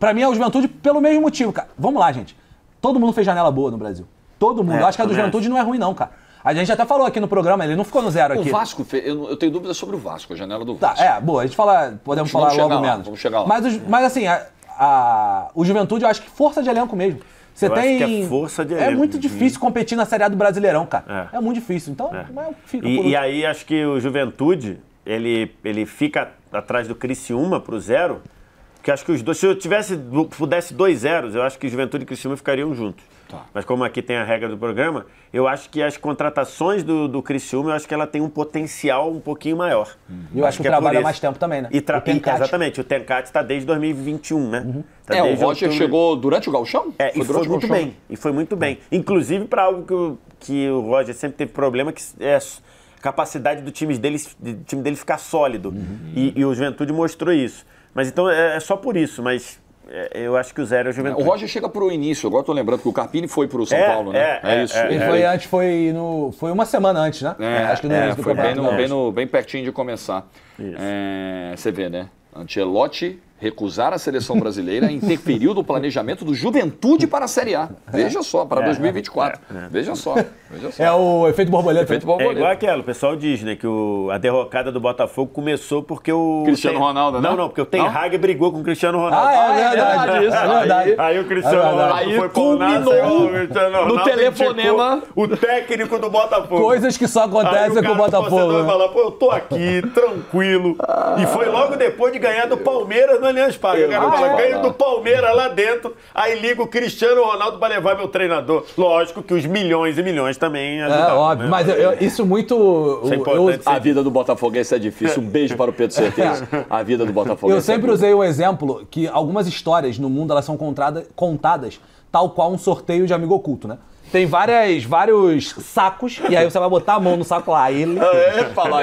Pra mim é o Juventude pelo mesmo motivo, cara. Vamos lá, gente. Todo mundo fez janela boa no Brasil. Todo mundo. Eu acho que a do Juventude não é ruim, não, cara. A gente até falou aqui no programa, ele não ficou no 0 aqui. O Vasco, eu tenho dúvidas sobre o Vasco, a janela do Vasco. Tá, boa, a gente podemos falar logo menos. Vamos chegar lá. Mas assim, o Juventude eu acho que força de elenco mesmo. Acho que é força de elenco. É muito difícil competir na Série A do Brasileirão, cara. É muito difícil. Então, fica e aí acho que o Juventude, ele fica atrás do Criciúma pro 0, porque acho que os dois, se eu pudesse 2 zeros, eu acho que Juventude e Criciúma ficariam juntos. Tá. Mas como aqui tem a regra do programa, eu acho que as contratações do Criciúma, eu acho que ela tem um potencial um pouquinho maior. Eu acho que trabalha mais tempo também, né? Exatamente, o Tencate está desde 2021, né? Tá o Roger chegou durante o Gauchão? E foi muito bem. E foi muito bem. Inclusive para algo que o Roger sempre teve problema, que é a capacidade do time dele ficar sólido. E o Juventude mostrou isso. Mas então é só por isso, mas eu acho que o 0 é o Juventude. O Roger chega pro início, agora tô lembrando que o Carpini foi pro São Paulo, né? Isso. Ele foi uma semana antes, né? Acho que no início do campeonato. Bem pertinho de começar. Você vê, né? Ancelotti recusar a seleção brasileira interferiu no planejamento do Juventude para a Série A. Veja só, para 2024. Veja só. É o efeito borboleta. É igual aquela, o pessoal diz, né, que a derrocada do Botafogo começou porque o... Cristiano Ronaldo, né? Não, porque o Ten Hag brigou com o Cristiano Ronaldo. É verdade, isso é verdade. Aí o Cristiano Ronaldo foi culminou no telefonema o técnico do Botafogo. Coisas que só acontecem com o Botafogo. Você vai falar, eu tô aqui, tranquilo. E foi logo depois de ganhar do Palmeiras no Allianz Parque. Eu quero falar, ganho do Palmeiras lá dentro, aí liga o Cristiano Ronaldo para levar meu treinador. Lógico que os milhões e milhões também ajudaram. Óbvio, né? Mas isso muito... Isso é importante. A vida do Botafoguense é difícil. Um beijo para o Pedro Certeza. A vida do Botafoguense. Eu sempre usei o exemplo que algumas histórias no mundo elas são contadas tal qual um sorteio de amigo oculto, né? Tem vários sacos, e aí você vai botar a mão no saco lá, ele.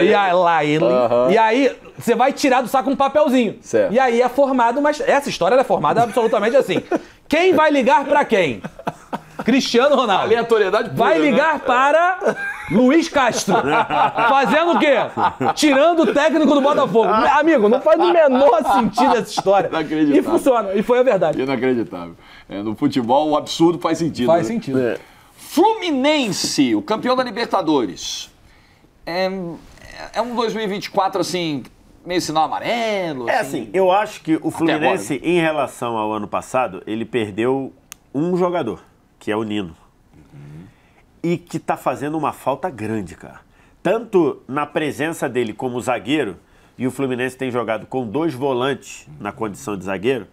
E aí lá ele. E aí você vai tirar do saco um papelzinho. Certo. E aí é formado, mas essa história é formada absolutamente assim. Quem vai ligar pra quem? Cristiano Ronaldo. Aleatoriedade pura, vai ligar para Luiz Castro. Fazendo o quê? Tirando o técnico do Botafogo. Amigo, não faz o menor sentido essa história. Inacreditável. E funciona. E foi a verdade. Inacreditável. No futebol, o absurdo faz sentido. Faz sentido. Fluminense, o campeão da Libertadores. É um 2024, assim, meio sinal amarelo? Assim, eu acho que o Fluminense, em relação ao ano passado, ele perdeu um jogador, que é o Nino. E que tá fazendo uma falta grande, cara. Tanto na presença dele como zagueiro, e o Fluminense tem jogado com 2 volantes na condição de zagueiro,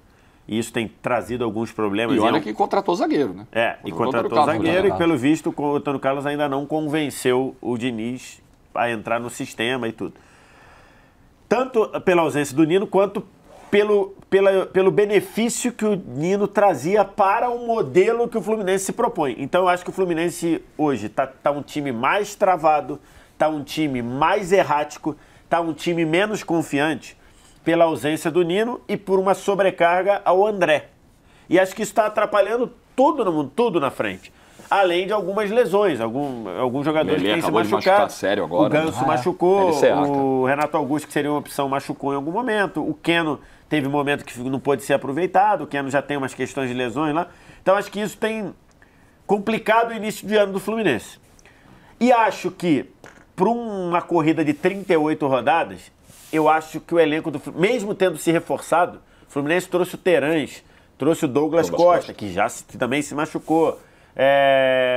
e isso tem trazido alguns problemas. E olha que contratou zagueiro, né? Contratou zagueiro e, pelo visto, o Antônio Carlos ainda não convenceu o Diniz a entrar no sistema e tudo. Tanto pela ausência do Nino, quanto pelo benefício que o Nino trazia para o modelo que o Fluminense se propõe. Então, eu acho que o Fluminense hoje tá um time mais travado, tá um time mais errático, tá um time menos confiante, pela ausência do Nino e por uma sobrecarga ao André. E acho que isso está atrapalhando tudo no mundo, tudo na frente. Além de algumas lesões, alguns jogadores que têm se machucado. Sério agora, o Ganso machucou, o Renato Augusto, que seria uma opção, machucou em algum momento. O Keno teve um momento que não pôde ser aproveitado, o Keno já tem umas questões de lesões lá. Então acho que isso tem complicado o início de ano do Fluminense. E acho que, para uma corrida de 38 rodadas, eu acho que o elenco do Fluminense, mesmo tendo se reforçado, o Fluminense trouxe o Terãs, trouxe o Douglas Costa, que também se machucou.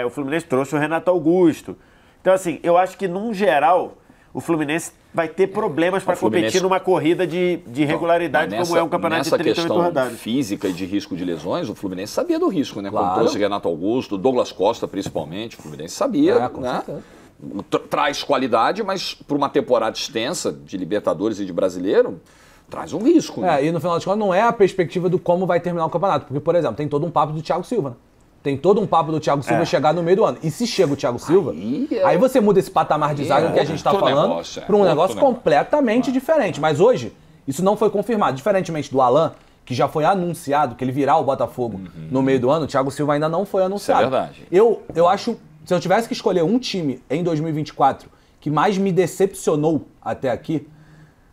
O Fluminense trouxe o Renato Augusto. Então, assim, eu acho que, num geral, o Fluminense vai ter problemas para competir numa corrida de regularidade, como é um campeonato de 38 rodadas. Nessa questão física e de risco de lesões, o Fluminense sabia do risco, né? Claro. Quando trouxe Renato Augusto, Douglas Costa, principalmente, o Fluminense sabia, né? Traz qualidade, mas por uma temporada extensa de Libertadores e de Brasileiro, traz um risco. Né? E no final de contas não é a perspectiva do como vai terminar o campeonato. Porque, por exemplo, tem todo um papo do Thiago Silva. Né? Tem todo um papo do Thiago Silva chegar no meio do ano. E se chega o Thiago Silva, aí você muda esse patamar de zaga que a gente está falando para um negócio completamente diferente. Mas hoje, isso não foi confirmado. Diferentemente do Alan, que já foi anunciado, que ele virá o Botafogo no meio do ano, o Thiago Silva ainda não foi anunciado. Isso é verdade. Eu acho... Se eu tivesse que escolher um time em 2024 que mais me decepcionou até aqui,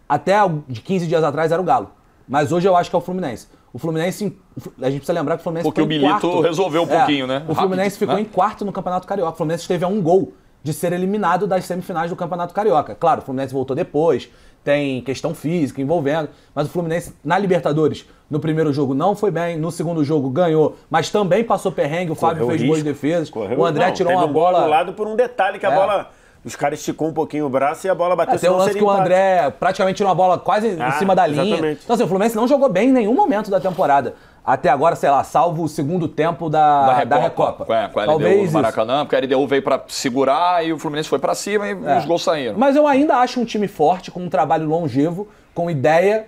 até de 15 dias atrás era o Galo. Mas hoje eu acho que é o Fluminense. O Fluminense, a gente precisa lembrar que o Fluminense porque ficou em quarto. Porque o Milito resolveu um pouquinho, né? O Fluminense ficou em quarto no Campeonato Carioca. O Fluminense esteve a um gol de ser eliminado das semifinais do Campeonato Carioca. Claro, o Fluminense voltou depois, tem questão física envolvendo, mas o Fluminense na Libertadores, no primeiro jogo não foi bem, no segundo jogo ganhou, mas também passou perrengue, o Fábio fez boas defesas, o André tirou uma bola... Teve um lado por um detalhe que a bola... Os caras esticou um pouquinho o braço e a bola bateu. Tem um lance que o André praticamente tirou uma bola quase em cima da linha. Exatamente. Então assim, o Fluminense não jogou bem em nenhum momento da temporada. Até agora, sei lá, salvo o segundo tempo da Recopa. Com a LDU do Maracanã, porque a LDU veio pra segurar e o Fluminense foi pra cima e os gols saíram. Mas eu ainda acho um time forte, com um trabalho longevo, com ideia,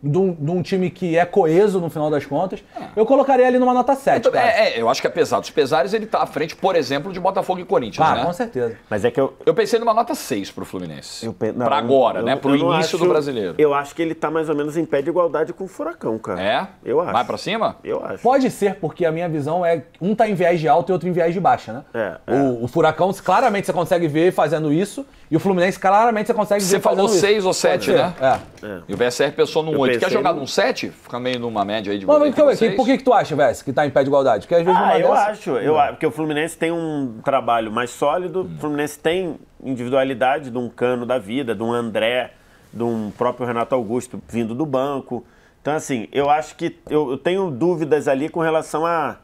de um time que é coeso no final das contas. Eu colocaria ele numa nota 7. Eu acho que apesar dos pesares, ele tá à frente, por exemplo, de Botafogo e Corinthians, né? Com certeza. Mas é que eu pensei numa nota 6 pro Fluminense. Pra agora, né? Pro início do Brasileiro. Eu acho que ele tá mais ou menos em pé de igualdade com o Furacão, cara. É? Eu acho. Vai pra cima? Eu acho. Pode ser, porque a minha visão é um tá em viés de alta e outro em viés de baixa, né? O Furacão, claramente você consegue ver fazendo isso, e o Fluminense, claramente você consegue ver fazendo isso. Você falou 6 ou 7, né? É. E o VSR pensou num 8. Quer jogar num 7? Fica meio numa média aí de por que tu acha, Vess, que tá em pé de igualdade? Porque às vezes eu acho. Porque o Fluminense tem um trabalho mais sólido, o Fluminense tem individualidade de um Cano da vida, de um André, de um próprio Renato Augusto vindo do banco. Então, assim, eu acho que eu tenho dúvidas ali com relação a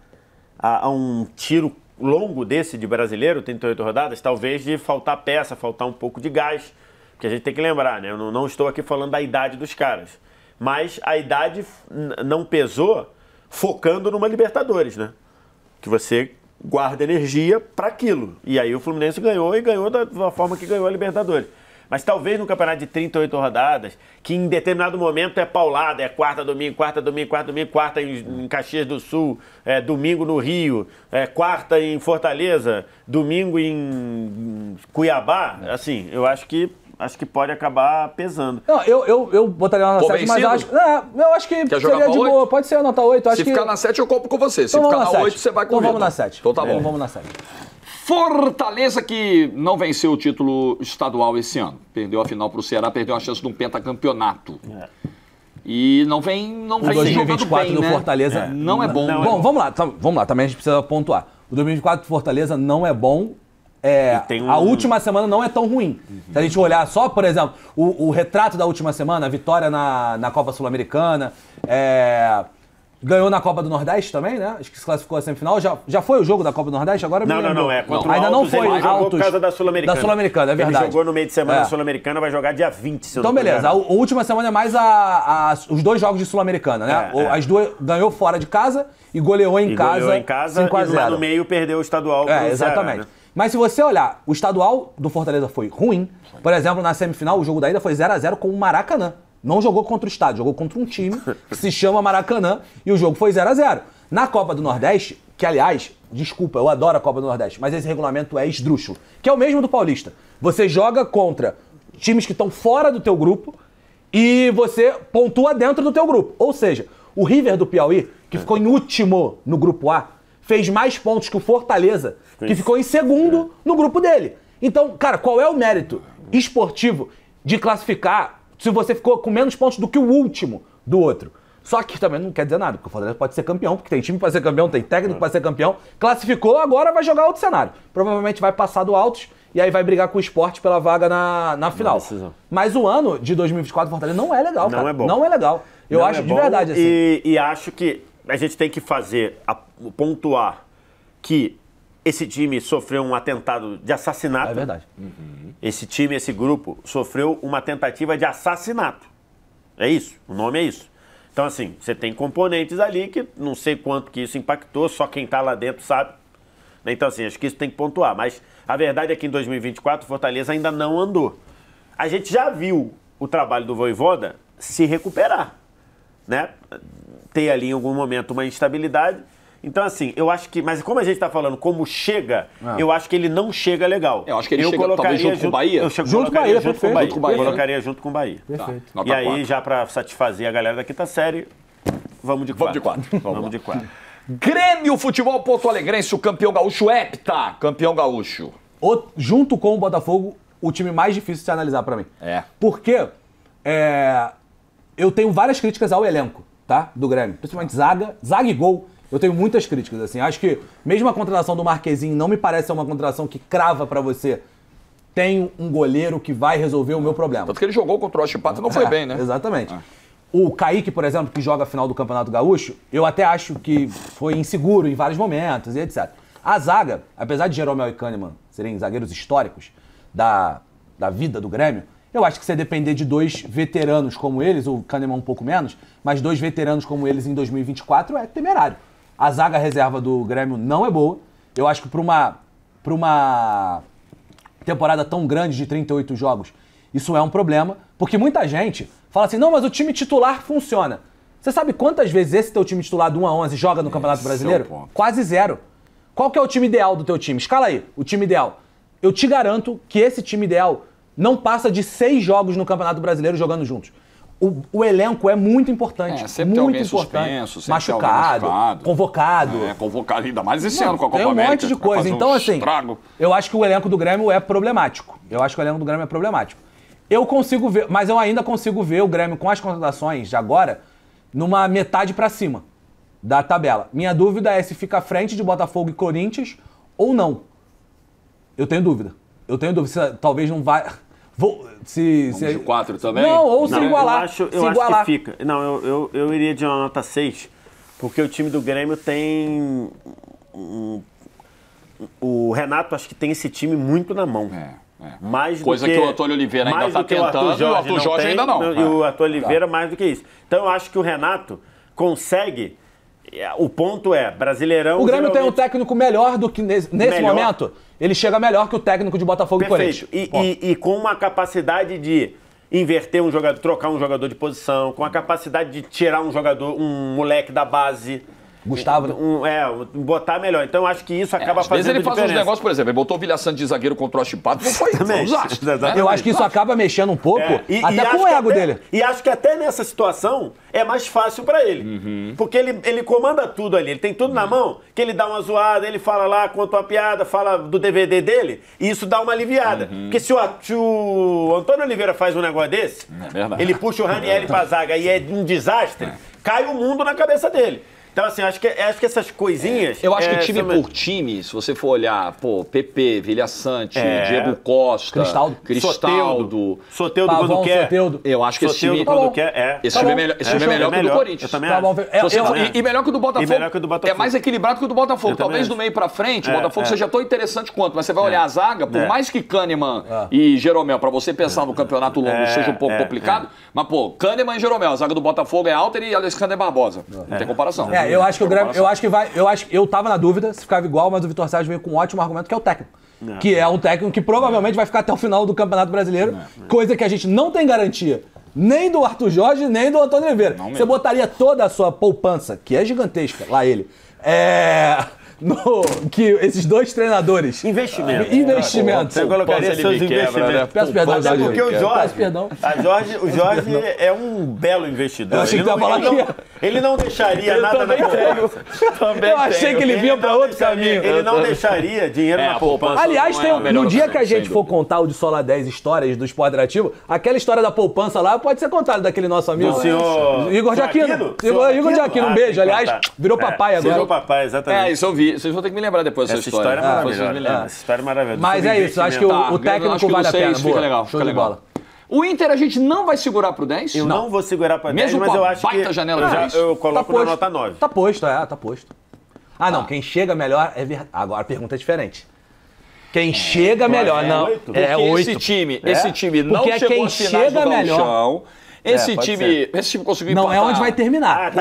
um tiro longo desse de brasileiro, 38 rodadas, talvez de faltar peça, faltar um pouco de gás, porque a gente tem que lembrar, né? Eu não estou aqui falando da idade dos caras, mas a idade não pesou focando numa Libertadores, né? Que você guarda energia para aquilo. E aí o Fluminense ganhou, e ganhou da forma que ganhou a Libertadores. Mas talvez no campeonato de 38 rodadas, que em determinado momento é paulada, é quarta, domingo, quarta em Caxias do Sul, domingo no Rio, quarta em Fortaleza, domingo em Cuiabá, assim, eu acho que pode acabar pesando. Não, eu botaria uma nota 7, mas eu acho que seria de boa. Pode ser a nota 8. Se ficar na 7, eu compro com você. Se ficar na 8, você vai comigo. Então vamos na 7. Então tá bom. Vamos na 7. Fortaleza, que não venceu o título estadual esse ano. Perdeu a final pro Ceará, perdeu a chance de um pentacampeonato. E não vem 2024 bem, do né? Fortaleza não é bom. Bom, vamos lá. Também a gente precisa pontuar. O 2024 do Fortaleza não é bom. A última semana não é tão ruim. Se a gente olhar só, por exemplo, o retrato da última semana, a vitória na Copa Sul-Americana, ganhou na Copa do Nordeste também, né? Acho que se classificou a semifinal. Já foi o jogo da Copa do Nordeste? Agora não, contra o ainda Altos, não foi. Ele jogou por causa da Sul-Americana. Da Sul-Americana, é verdade. Ele jogou no meio de semana da Sul-Americana, vai jogar dia 20, se eu Então, não beleza. A última semana é mais os dois jogos de Sul-Americana, né? As duas ganhou fora de casa e goleou em casa. 5-0. Mas no meio perdeu o estadual. Exatamente. Ceará, né? Mas se você olhar, o estadual do Fortaleza foi ruim. Por exemplo, na semifinal, o jogo da ida foi 0-0 com o Maracanã. Não jogou contra o estádio, jogou contra um time que se chama Maracanã e o jogo foi 0-0. Na Copa do Nordeste, que aliás, desculpa, eu adoro a Copa do Nordeste, mas esse regulamento é esdrúxulo, que é o mesmo do Paulista. Você joga contra times que estão fora do teu grupo e você pontua dentro do teu grupo. Ou seja, o River do Piauí, que ficou em último no grupo A, fez mais pontos que o Fortaleza, que ficou em segundo no grupo dele. Então, cara, qual é o mérito esportivo de classificar se você ficou com menos pontos do que o último do outro? Só que também não quer dizer nada, porque o Fortaleza pode ser campeão, porque tem time para ser campeão, tem técnico para ser campeão, classificou, agora vai jogar outro cenário. Provavelmente vai passar do Altos e aí vai brigar com o Sport pela vaga na final. Mas o ano de 2024 do Fortaleza não é legal, cara. Não é bom. Não é legal. Eu acho de verdade assim. E acho que a gente tem que pontuar que esse time sofreu um atentado de assassinato. É verdade. Esse time, esse grupo, sofreu uma tentativa de assassinato. É isso, o nome é isso. Então, assim, você tem componentes ali que não sei quanto que isso impactou, só quem tá lá dentro sabe. Então, assim, acho que isso tem que pontuar. Mas a verdade é que em 2024 o Fortaleza ainda não andou. A gente já viu o trabalho do Vojvoda se recuperar, né? Ter ali em algum momento uma instabilidade. Então, assim, eu acho que... Mas como a gente tá falando como chega, eu acho que ele não chega legal. Eu acho que ele chega talvez junto com o Bahia. Junto com o Bahia, perfeito. Eu colocaria junto com o Bahia. Perfeito. Tá. E aí, já pra satisfazer a galera da quinta série, vamos de 4. Vamos de 4. Grêmio Futebol Porto Alegrense, o campeão gaúcho hepta, campeão gaúcho. Junto com o Botafogo, o time mais difícil de se analisar pra mim. Porque eu tenho várias críticas ao elenco. tá? Do Grêmio. Principalmente zaga e gol. Eu tenho muitas críticas, assim. Acho que mesmo a contratação do Marquezinho não me parece ser uma contratação que crava pra você. Tem um goleiro que vai resolver o meu problema. Tanto que ele jogou contra o Oshipata e não foi bem, né? Exatamente. O Kaique, por exemplo, que joga a final do Campeonato Gaúcho, eu até acho que foi inseguro em vários momentos e etc. A zaga, apesar de Jeromel e Kahneman serem zagueiros históricos da vida do Grêmio, eu acho que você depender de 2 veteranos como eles, o Kahneman um pouco menos, mas 2 veteranos como eles em 2024 é temerário. A zaga reserva do Grêmio não é boa. Eu acho que para uma temporada tão grande de 38 jogos, isso é um problema, porque muita gente fala assim, não, mas o time titular funciona. Você sabe quantas vezes esse teu time titular do 1 a 11 joga no Campeonato Brasileiro? Quase 0. Qual que é o time ideal do teu time? Escala aí, o time ideal. Eu te garanto que esse time ideal não passa de 6 jogos no Campeonato Brasileiro jogando juntos. O elenco é muito importante. Sempre muito tem importante. Suspenso, machucado, convocado. Convocado ainda mais esse ano com a Copa América. Tem um monte de coisa. Então, assim, estrago. eu acho que o elenco do Grêmio é problemático. Eu consigo ver, mas eu ainda consigo ver o Grêmio com as contratações de agora numa metade pra cima da tabela. Minha dúvida é se fica à frente de Botafogo e Corinthians ou não. Eu tenho dúvida. Se talvez não vai... De 4 também? Não, ou se igualar. Eu acho que fica. Não, eu iria de uma nota 6, porque o time do Grêmio tem... O Renato, acho que tem esse time muito na mão. Coisa que o Antônio Oliveira ainda está tentando e o Arthur Jorge ainda não. E o Arthur Oliveira mais do que isso. Então eu acho que o Renato consegue... O ponto é, Brasileirão... O Grêmio tem um técnico melhor do que nesse momento. Ele chega melhor que o técnico de Botafogo e Corinthians. E com uma capacidade de inverter um jogador, trocar um jogador de posição, com a capacidade de tirar um jogador, um moleque da base... Gustavo, botar melhor. Então, acho que isso acaba fazendo diferença. Às vezes ele faz uns diferença. negócios, por exemplo, ele botou o Vilha Sante de zagueiro contra o Oshipata, não foi Eu acho que isso acaba mexendo um pouco, até com o ego dele. E acho que até nessa situação é mais fácil pra ele. Porque ele comanda tudo ali, ele tem tudo na mão, que ele dá uma zoada, ele fala lá, conta uma piada, fala do DVD dele, e isso dá uma aliviada. Porque se o Antônio Oliveira faz um negócio desse, ele puxa o Ranieri pra zaga e é um desastre, cai o mundo na cabeça dele. Então, assim, acho que essas coisinhas... Eu acho que time por time, se você for olhar, PP, Vilha Sante, Diego Costa, Cristaldo, Soteudo quando quer. Eu acho que esse time esse time é melhor que o do Corinthians. Eu também acho. E melhor que o do Botafogo. É mais equilibrado que o do Botafogo. Talvez do meio pra frente, o Botafogo seja tão interessante quanto, mas você vai olhar a zaga, por mais que Kahneman e Jeromel, pra você pensar no campeonato longo, seja um pouco complicado, mas, Kahneman e Jeromel, a zaga do Botafogo é Alter e Alexandre Barbosa. Não tem comparação. Eu acho que o Grêmio, eu tava na dúvida se ficava igual, mas o Vitor Sérgio veio com um ótimo argumento, que é o técnico. Que é um técnico que provavelmente vai ficar até o final do Campeonato Brasileiro, coisa que a gente não tem garantia, nem do Arthur Jorge, nem do Antônio Oliveira. Você botaria toda a sua poupança, que é gigantesca, lá ele, que esses 2 treinadores... Investimento. Você colocaria seus investimentos. Peço perdão, até porque o Jorge... O Jorge é um belo investidor. Eu achei que ele não deixaria nada na poupança. Eu achei que ele vinha pra outro caminho. Ele não deixaria dinheiro na poupança. Aliás, no dia que a gente for contar o de Sola 10 histórias do Esporte Interativo, aquela história da poupança lá pode ser contada daquele nosso amigo. O senhor Igor Giacchino. Igor Giacchino, um beijo. Aliás, virou papai agora. Virou papai, exatamente. Isso eu vi. Vocês vão ter que me lembrar depois dessa história. Essa história é maravilhosa. Mas é isso, acho que o técnico vale a pena. Fica legal, show de bola. O Inter a gente não vai segurar pro 10? Eu não vou segurar pro 10, mas eu acho que... janela eu coloco na nota 9. Tá posto. Não, quem chega melhor é verdade. Agora a pergunta é diferente. Quem chega melhor, não. É 8. Esse time não chegou a finais do Gauchão. Esse time conseguiu empatar. Não é onde vai terminar.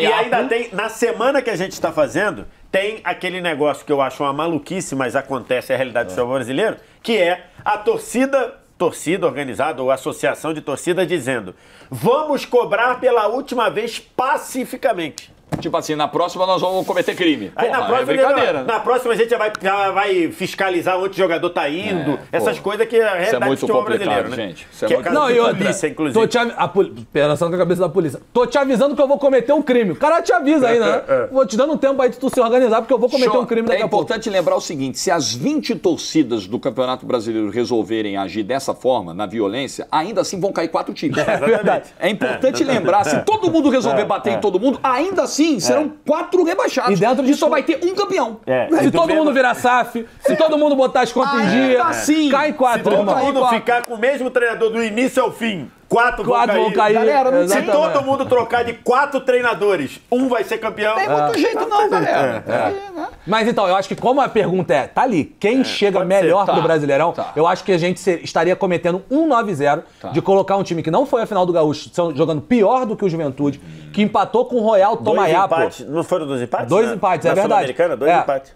E ainda tem, na semana que a gente está fazendo, tem aquele negócio que eu acho uma maluquice, mas acontece, é a realidade do futebol brasileiro, que é a torcida organizada ou associação de torcida dizendo: vamos cobrar pela última vez pacificamente. Tipo assim, na próxima nós vamos cometer crime. Aí Porra, na próxima, brincadeira. Na próxima a gente já vai fiscalizar onde o jogador tá indo. Essas coisas que a realidade é muito do futebol complicado, brasileiro, né? gente. Isso é que muito... Não, e outra, polícia, inclusive. Pensando com a cabeça da polícia. Tô te avisando que eu vou cometer um crime. O cara te avisa ainda, né? Vou te dando um tempo aí de tu se organizar, porque eu vou cometer um crime daqui a pouco. É importante lembrar o seguinte, se as 20 torcidas do Campeonato Brasileiro resolverem agir dessa forma, na violência, ainda assim vão cair 4 times. É verdade. É importante lembrar, se todo mundo resolver bater em todo mundo, ainda assim serão 4 rebaixados. E dentro disso só vai ter um campeão. Se todo mundo virar SAF, se todo mundo botar as contas em dia, cai 4, Se todo irmão. mundo ficar com o mesmo treinador do início ao fim, 4 vão cair. Galera, se todo mundo trocar de 4 treinadores, um vai ser campeão. Não tem muito jeito não, galera. Mas então, eu acho que como a pergunta tá ali, quem chega melhor pro Brasileirão, eu acho que a gente estaria cometendo um 9-0 de colocar um time que não foi a final do Gaúcho, jogando pior do que o Juventude, que empatou com o Royal Tomaiapo. 2 empates. Não foram 2 empates? 2 empates, é verdade. Sul-Americana, 2 empates.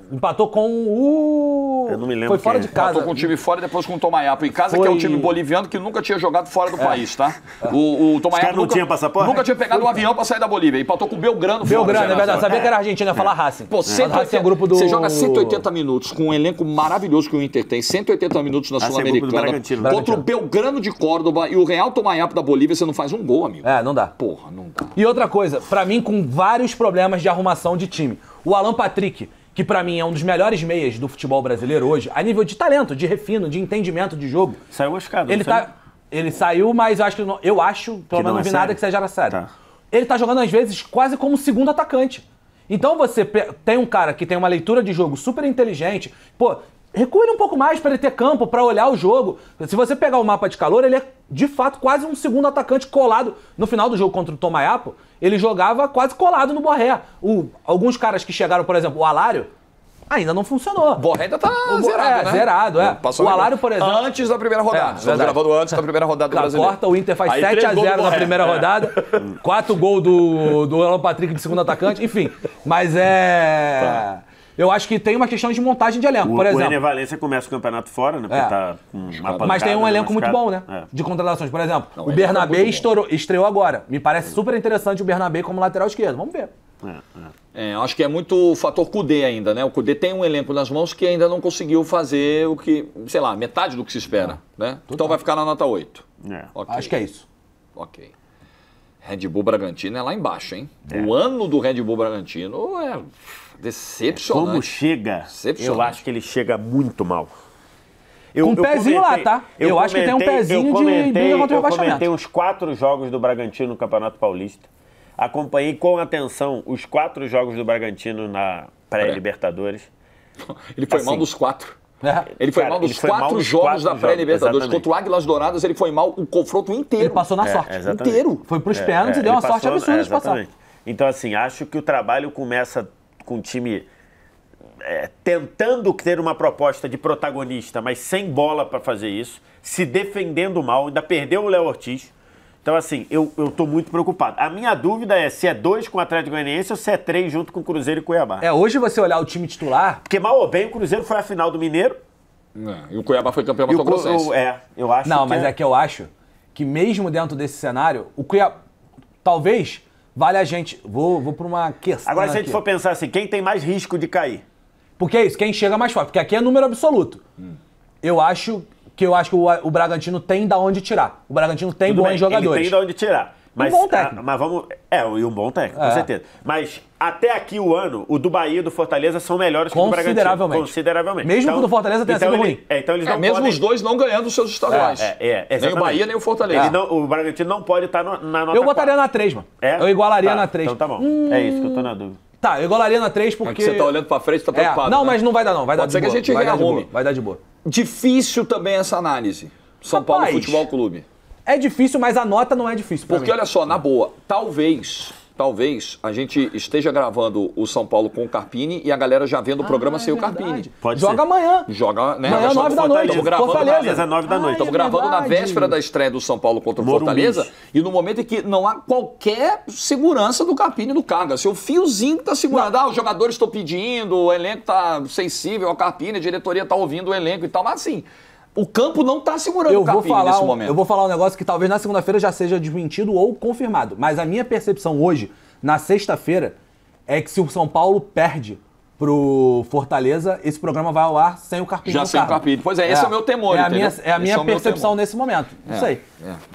Empatou com o... Eu não me lembro Foi fora quem de casa. Empatou com o time fora e depois com o Tomaiapo em casa, que é um time boliviano que nunca tinha jogado fora do país, tá? O Tomaiapo não tinha passaporte? Nunca tinha pegado um avião pra sair da Bolívia. Empatou com o Belgrano. Belgrano, é verdade. Sabia que era Argentina, ia falar Racing. Pô, Racing é o grupo do... Você joga 180 minutos com um elenco maravilhoso que o Inter tem, 180 minutos na Sul-Americana, contra o Belgrano de Córdoba e o Real Tomaiapo da Bolívia, você não faz um gol, amigo. Não dá. Porra, não dá. E outra coisa, pra mim, com vários problemas de arrumação de time. O Alan Patrick, que pra mim é um dos melhores meias do futebol brasileiro hoje, a nível de talento, de refino, de entendimento de jogo. Saiu machucado. Ele saiu, mas eu acho, pelo menos não vi nada que seja na série. Tá. Ele tá jogando, às vezes, quase como segundo atacante. Então você tem um cara que tem uma leitura de jogo super inteligente, pô, recua ele um pouco mais pra ele ter campo, pra olhar o jogo. Se você pegar o mapa de calor, ele é, de fato, quase um segundo atacante colado. No final do jogo contra o Tomaiapo, ele jogava quase colado no Borré. Alguns caras que chegaram, por exemplo, o Alário, ainda não funcionou. O Borré ainda tá zerado, né? Zerado, é. Passou o Alário, por exemplo... Antes da primeira rodada. Estamos gravando antes da primeira rodada do Brasileiro. Corta, o Inter faz 7-0 na primeira rodada. 4 gols do Alan Patrick de segundo atacante. Enfim, mas eu acho que tem uma questão de montagem de elenco, por exemplo. O Ener Valencia começa o campeonato fora, né? Porque tá com uma pancada, mas tem um elenco muito bom, né? De contratações. Por exemplo, o Bernabé estreou agora. Me parece super interessante o Bernabé como lateral esquerdo. Vamos ver. Acho que é muito fator Cudê ainda, né? O Cudê tem um elenco nas mãos que ainda não conseguiu fazer o que, sei lá, metade do que se espera, né? Então vai ficar na nota 8. Okay. Acho que é isso. Ok. Red Bull Bragantino é lá embaixo, hein? O ano do Red Bull Bragantino é decepcionante. Como chega, eu acho que ele chega muito mal. Com um pezinho lá, tá? Eu acho que tem um pezinho de briga contra o rebaixamento. Eu comentei uns 4 jogos do Bragantino no Campeonato Paulista. Acompanhei com atenção os 4 jogos do Bragantino na pré-Libertadores. Ele foi mal dos 4. Ele foi mal dos 4 jogos da pré-Libertadores. Contra o Águilas Douradas, ele foi mal o confronto inteiro. Ele passou na sorte. Inteiro. Foi pros pênaltis e deu uma sorte absurda de passar. Então, assim, acho que o trabalho começa com o time tentando ter uma proposta de protagonista, mas sem bola para fazer isso, se defendendo mal, ainda perdeu o Léo Ortiz. Então, assim, eu tô muito preocupado. A minha dúvida é se é 2 com o Atlético Goianiense ou se é 3 junto com o Cruzeiro e Cuiabá. Hoje você olhar o time titular... Porque, mal ou bem, o Cruzeiro foi à final do Mineiro. E o Cuiabá foi campeão mato-grossense. Eu acho Não, mas é que eu acho que mesmo dentro desse cenário, o Cuiabá... Talvez vale a gente... Vou por uma questão Agora, se a gente for pensar assim, quem tem mais risco de cair? Porque é isso, quem chega mais forte. Porque aqui é número absoluto. Eu acho que o Bragantino tem da onde tirar. O Bragantino tem bons jogadores. Ele tem da onde tirar. Mas, um bom técnico. Mas vamos... e um bom técnico, com certeza. Mas até aqui o ano, o do Bahia e do Fortaleza são melhores que o do Bragantino. Consideravelmente. Mesmo que o do Fortaleza tenha sido ruim. Então eles não mesmo podem... os dois não ganhando os seus estaduais. Nem o Bahia, nem o Fortaleza. O Bragantino não pode estar na nota Eu botaria 4. Na 3, mano. Eu igualaria na 3. Então tá bom. É isso que eu tô na dúvida. Tá, eu igualaria na 3 porque... Mas você tá olhando pra frente, tá preocupado, Não, né? mas não vai dar não. Vai dar de boa. Pode ser que a gente rearrume. Vai dar de boa. Difícil também essa análise. São Paulo Futebol Clube. É difícil, mas a nota não é difícil. Porque olha só, na boa, talvez a gente esteja gravando o São Paulo com o Carpini e a galera já vendo o programa sem o Carpini. Joga amanhã. Joga, né? Amanhã, 9 da noite. Estamos gravando Fortaleza, 9 da noite. Estamos gravando na véspera da estreia do São Paulo contra o Fortaleza e no momento em que não há qualquer segurança do Carpini no cargo. Assim, o fiozinho que está segurando. Os jogadores estão pedindo, o elenco está sensível ao Carpini, a diretoria está ouvindo o elenco e tal, mas assim... O campo não está segurando o Carpini nesse momento. Eu vou falar um negócio que talvez na segunda-feira já seja desmentido ou confirmado. Mas a minha percepção hoje na sexta-feira é que se o São Paulo perde pro Fortaleza, esse programa vai ao ar sem o Carpini. Já sem o Carpini. Pois é, esse é o meu temor, entendeu? É a minha percepção nesse momento. Não sei.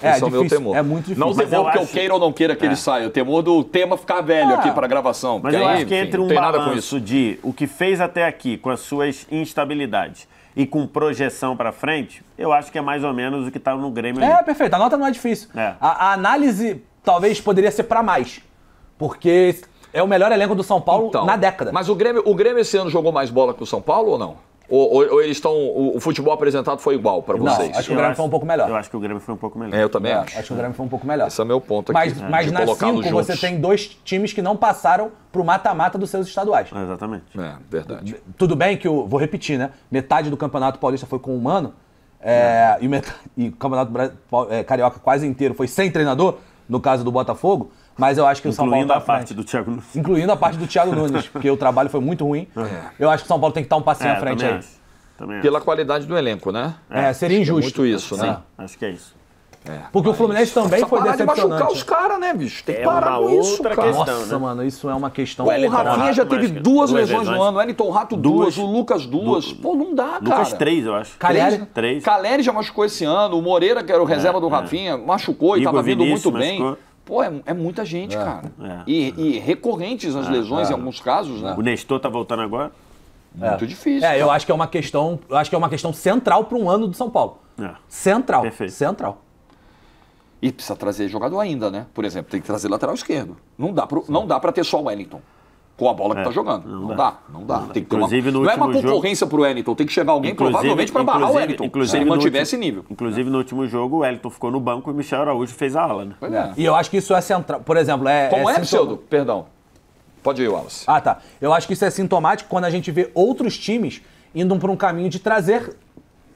Esse é o meu temor. É muito difícil. Não o temor que eu queira ou não queira que ele saia. O temor do tema ficar velho aqui pra gravação. Mas eu acho que entre um balanço de o que fez até aqui, com as suas instabilidades, e com projeção pra frente, eu acho que é mais ou menos o que tá no Grêmio ali. Perfeito. A nota não é difícil. A análise talvez poderia ser pra mais. Porque é o melhor elenco do São Paulo na década. Mas o Grêmio esse ano jogou mais bola que o São Paulo ou não? Ou eles estão. O futebol apresentado foi igual pra vocês? Não, acho que o Grêmio foi um pouco melhor. Eu acho que o Grêmio foi um pouco melhor. Eu também acho. Acho que o Grêmio foi um pouco melhor. Esse é o meu ponto aqui. Mas na 5 você tem 2 times que não passaram pro mata-mata dos seus estaduais. Exatamente. Verdade. Tudo bem que eu vou repetir, né? Metade do Campeonato Paulista foi com um mano e o Campeonato Carioca quase inteiro foi sem treinador, no caso do Botafogo. Mas eu acho que o São Paulo tá a parte do Thiago Nunes. Incluindo a parte do Thiago Nunes, porque o trabalho foi muito ruim. Eu acho que o São Paulo tem que estar um passinho à frente aí. Pela qualidade do elenco, né? Seria injusto. Muito isso, né? Acho que é isso. Porque o Fluminense também foi decepcionante. De machucar os caras, né, bicho? Tem que parar com isso, cara. Questão, Nossa, mano, isso é uma questão... O Rafinha já teve 2 lesões no ano, o Wellington Rato 2, o Lucas 2. Pô, não dá, cara. Lucas 3, eu acho. Caleri? 3. Caleri já machucou esse ano, o Moreira, que era o reserva do Rafinha, machucou e tava vindo muito bem. Pô, é muita gente, cara. E recorrentes as lesões em alguns casos, né? O Nestor tá voltando agora. Muito difícil. Eu acho que é uma questão, central para um ano do São Paulo. Central. Perfeito. Central. E precisa trazer jogador ainda, né? Por exemplo, tem que trazer lateral esquerdo. Não dá pra ter só o Wellington com a bola que tá jogando. Não dá. Tem que ter não é uma concorrência pro Wellington, tem que chegar alguém provavelmente pra barrar o Wellington, se ele mantiver esse nível. Inclusive, no último jogo, o Wellington ficou no banco e o Michel Araújo fez a ala, né? E eu acho que isso é central. Por exemplo, Como é, Pseudo? Perdão. Pode ir, Wallace. Tá. Eu acho que isso é sintomático quando a gente vê outros times indo por um caminho de trazer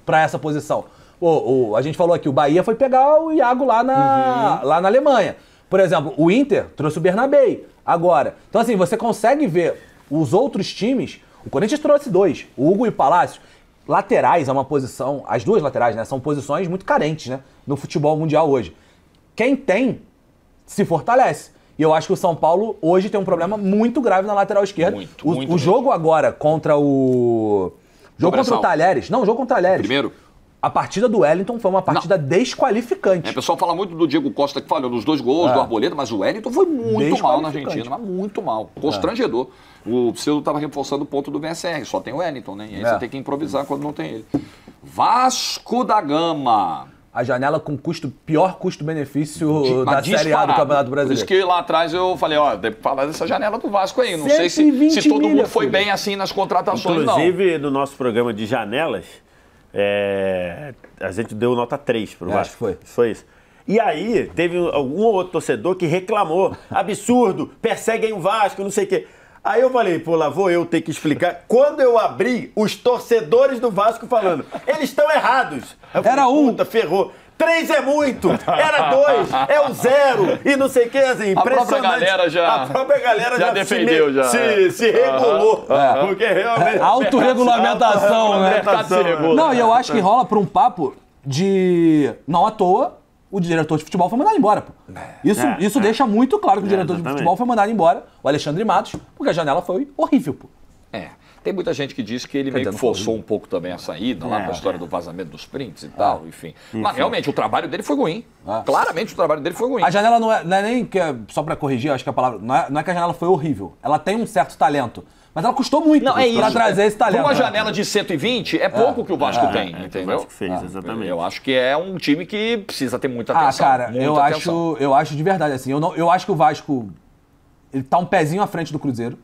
pra essa posição. A gente falou aqui, o Bahia foi pegar o Iago lá na Alemanha. Por exemplo, o Inter trouxe o Bernabei agora. Então, assim, você consegue ver os outros times. O Corinthians trouxe 2, o Hugo e o Palácio. Laterais é uma posição, as 2 laterais, né, são posições muito carentes, né, no futebol mundial hoje. Quem tem, se fortalece. E eu acho que o São Paulo hoje tem um problema muito grave na lateral esquerda. O jogo agora contra o... Jogo contra o Talheres. Não, o jogo contra o Talheres. Primeiro. A partida do Wellington foi uma partida desqualificante. O pessoal fala muito do Diego Costa que falhou nos 2 gols do Arboleda, mas o Wellington foi muito mal na Argentina, mas muito mal. Constrangedor. O Pseudo estava reforçando o ponto do VSR, só tem o Wellington, né? E aí você tem que improvisar quando não tem ele. Vasco da Gama. A janela com pior custo-benefício da Série A do Campeonato Brasileiro. Por isso que lá atrás eu falei, deve falar dessa janela do Vasco aí. Não sei se todo mundo foi bem assim nas contratações, Inclusive, no nosso programa de janelas, a gente deu nota 3 pro Vasco. Foi isso. E aí, teve algum outro torcedor que reclamou. Absurdo, perseguem o Vasco, não sei o quê. Aí eu falei, lá vou eu ter que explicar. Quando eu abri, os torcedores do Vasco falando, eles estão errados. Falei, era 1. Puta, ferrou. 3 é muito, era 2, é o 0, e não sei o que, assim, impressionante. A própria galera já defendeu, se regulou, porque realmente... Autorregulamentação, né? Não, e eu acho que rola por um papo de... Não à toa, o diretor de futebol foi mandado embora, pô. Isso deixa muito claro que o diretor de futebol foi mandado embora, o Alexandre Matos, porque a janela foi horrível, pô. Tem muita gente que diz que ele meio que forçou um pouco também a saída, lá com a história do vazamento dos prints e tal, enfim. Mas realmente o trabalho dele foi ruim. Claramente o trabalho dele foi ruim. A janela não é nem, só pra corrigir, acho que a palavra, não é que a janela foi horrível. Ela tem um certo talento. Mas ela custou muito pra trazer esse talento. Uma janela de 120 é pouco que o Vasco tem, entendeu? O Vasco fez, exatamente. Eu acho que é um time que precisa ter muita atenção. Cara, eu acho de verdade, assim, eu acho que o Vasco, ele tá um pezinho à frente do Cruzeiro.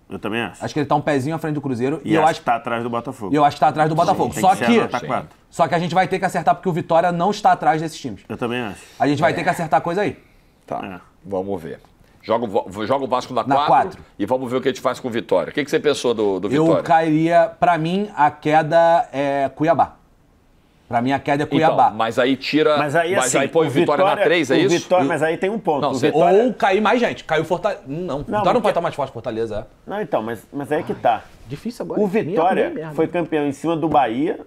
Eu também acho. Acho que ele tá um pezinho à frente do Cruzeiro. E eu acho que tá atrás do Botafogo. E eu acho que tá atrás do Botafogo. Sim, Só que a gente vai ter que acertar porque o Vitória não está atrás desses times. Eu também acho. A gente vai ter que acertar coisa aí. Tá, vamos ver. Joga o Vasco na 4 e vamos ver o que a gente faz com o Vitória. O que você pensou do Vitória? Eu cairia, pra mim, a queda é Cuiabá. Pra mim, a queda é Cuiabá. Então, mas aí tira... Mas aí põe o Vitória na 3, é isso? Mas aí tem um ponto. Não, Vitória... Ou cair mais gente. Caiu Fortaleza. Não, Vitória não pode estar mais forte que Fortaleza. Não, então, mas aí que tá. Difícil agora. O Vitória foi campeão em cima do Bahia.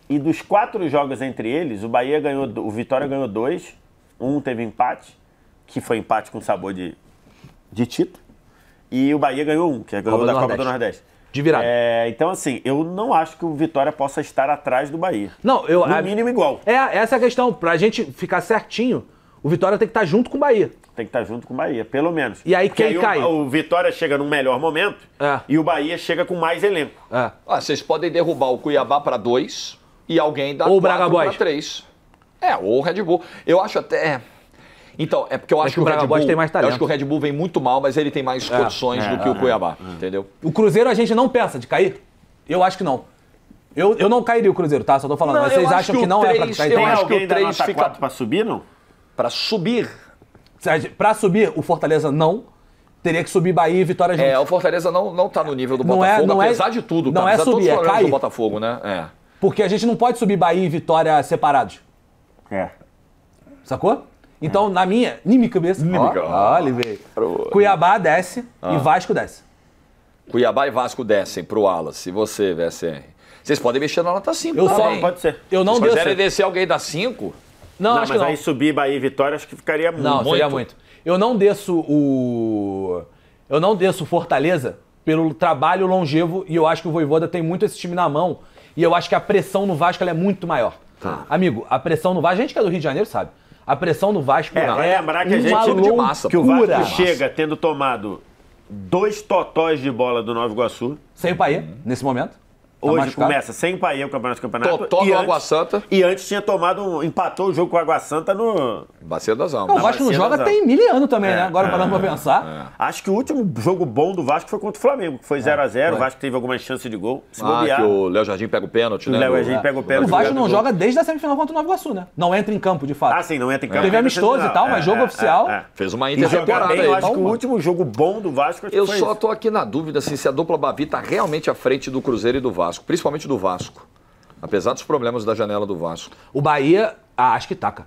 E dos 4 jogos entre eles, o Vitória ganhou 2. Um teve empate, que foi empate com sabor de de título. E o Bahia ganhou um, que é ganhou da Copa do Nordeste. De virada. Então, assim, eu não acho que o Vitória possa estar atrás do Bahia. Não, no mínimo igual. Essa é a questão. Pra gente ficar certinho, o Vitória tem que estar junto com o Bahia. Tem que estar junto com o Bahia, pelo menos. E aí quem cai? O Vitória chega num melhor momento e o Bahia chega com mais elenco. Vocês podem derrubar o Cuiabá para 2 e alguém dar 4 para 3. Ou o Red Bull. Eu acho até... Então, é porque eu acho que o Red Bull tem mais talento. Eu acho que o Red Bull vem muito mal, mas ele tem mais condições do que o Cuiabá, entendeu? O Cruzeiro a gente não pensa de cair? Eu acho que não. Eu não cairia o Cruzeiro, tá? Só tô falando. Mas vocês acham que não é pra cair? Tem alguém da nota 4 pra subir, não? Pra subir? Pra subir, o Fortaleza não. Teria que subir Bahia e Vitória juntos. O Fortaleza não tá no nível do Botafogo, apesar de tudo. Não é subir, é cair. Do Botafogo, né? Porque a gente não pode subir Bahia e Vitória separados. Sacou? Então, na minha cabeça... Olha, velho. Cuiabá desce e Vasco desce. Cuiabá e Vasco descem pro Wallace. E você, VSR? Vocês podem mexer na nota 5 também. Pode ser. Eu não Se quiserem descer alguém da 5... Não, acho que não. Mas aí subir Bahia e Vitória, acho que ficaria muito. Não, seria muito. Eu não desço o Fortaleza pelo trabalho longevo e eu acho que o Vojvoda tem muito esse time na mão e eu acho que a pressão no Vasco ela é muito maior. Amigo, a pressão no Vasco, a gente que é do Rio de Janeiro sabe, a pressão no Vasco lembrar que a gente de massa, que o Vasco chega tendo tomado 2 totós de bola do Nova Iguaçu. Sem o Paê, nesse momento. Hoje começa sem Paê o campeonato. Totó do Água Santa. E antes tinha empatou o jogo com o Água Santa no... Bacia das Almas. O Vasco não joga tem 1000 anos também, né? Agora parando pra pensar. Acho que o último jogo bom do Vasco foi contra o Flamengo, que foi 0x0. O Vasco teve algumas chances de gol. Se bobear. Que o Léo Jardim pega o pênalti, né? O Léo Jardim pega o pênalti. O Vasco não joga desde a semifinal contra o Nova Iguaçu, né? Não entra em campo, de fato. Sim, não entra em campo. Teve amistoso e tal, mas jogo oficial... Fez uma intertemporada aí. Eu acho que o último jogo bom do Vasco Eu só tô aqui na dúvida assim, se a dupla Bavi tá realmente à frente do Cruzeiro e do Vasco, principalmente do Vasco. Apesar dos problemas da janela do Vasco. O Bahia, acho que taca.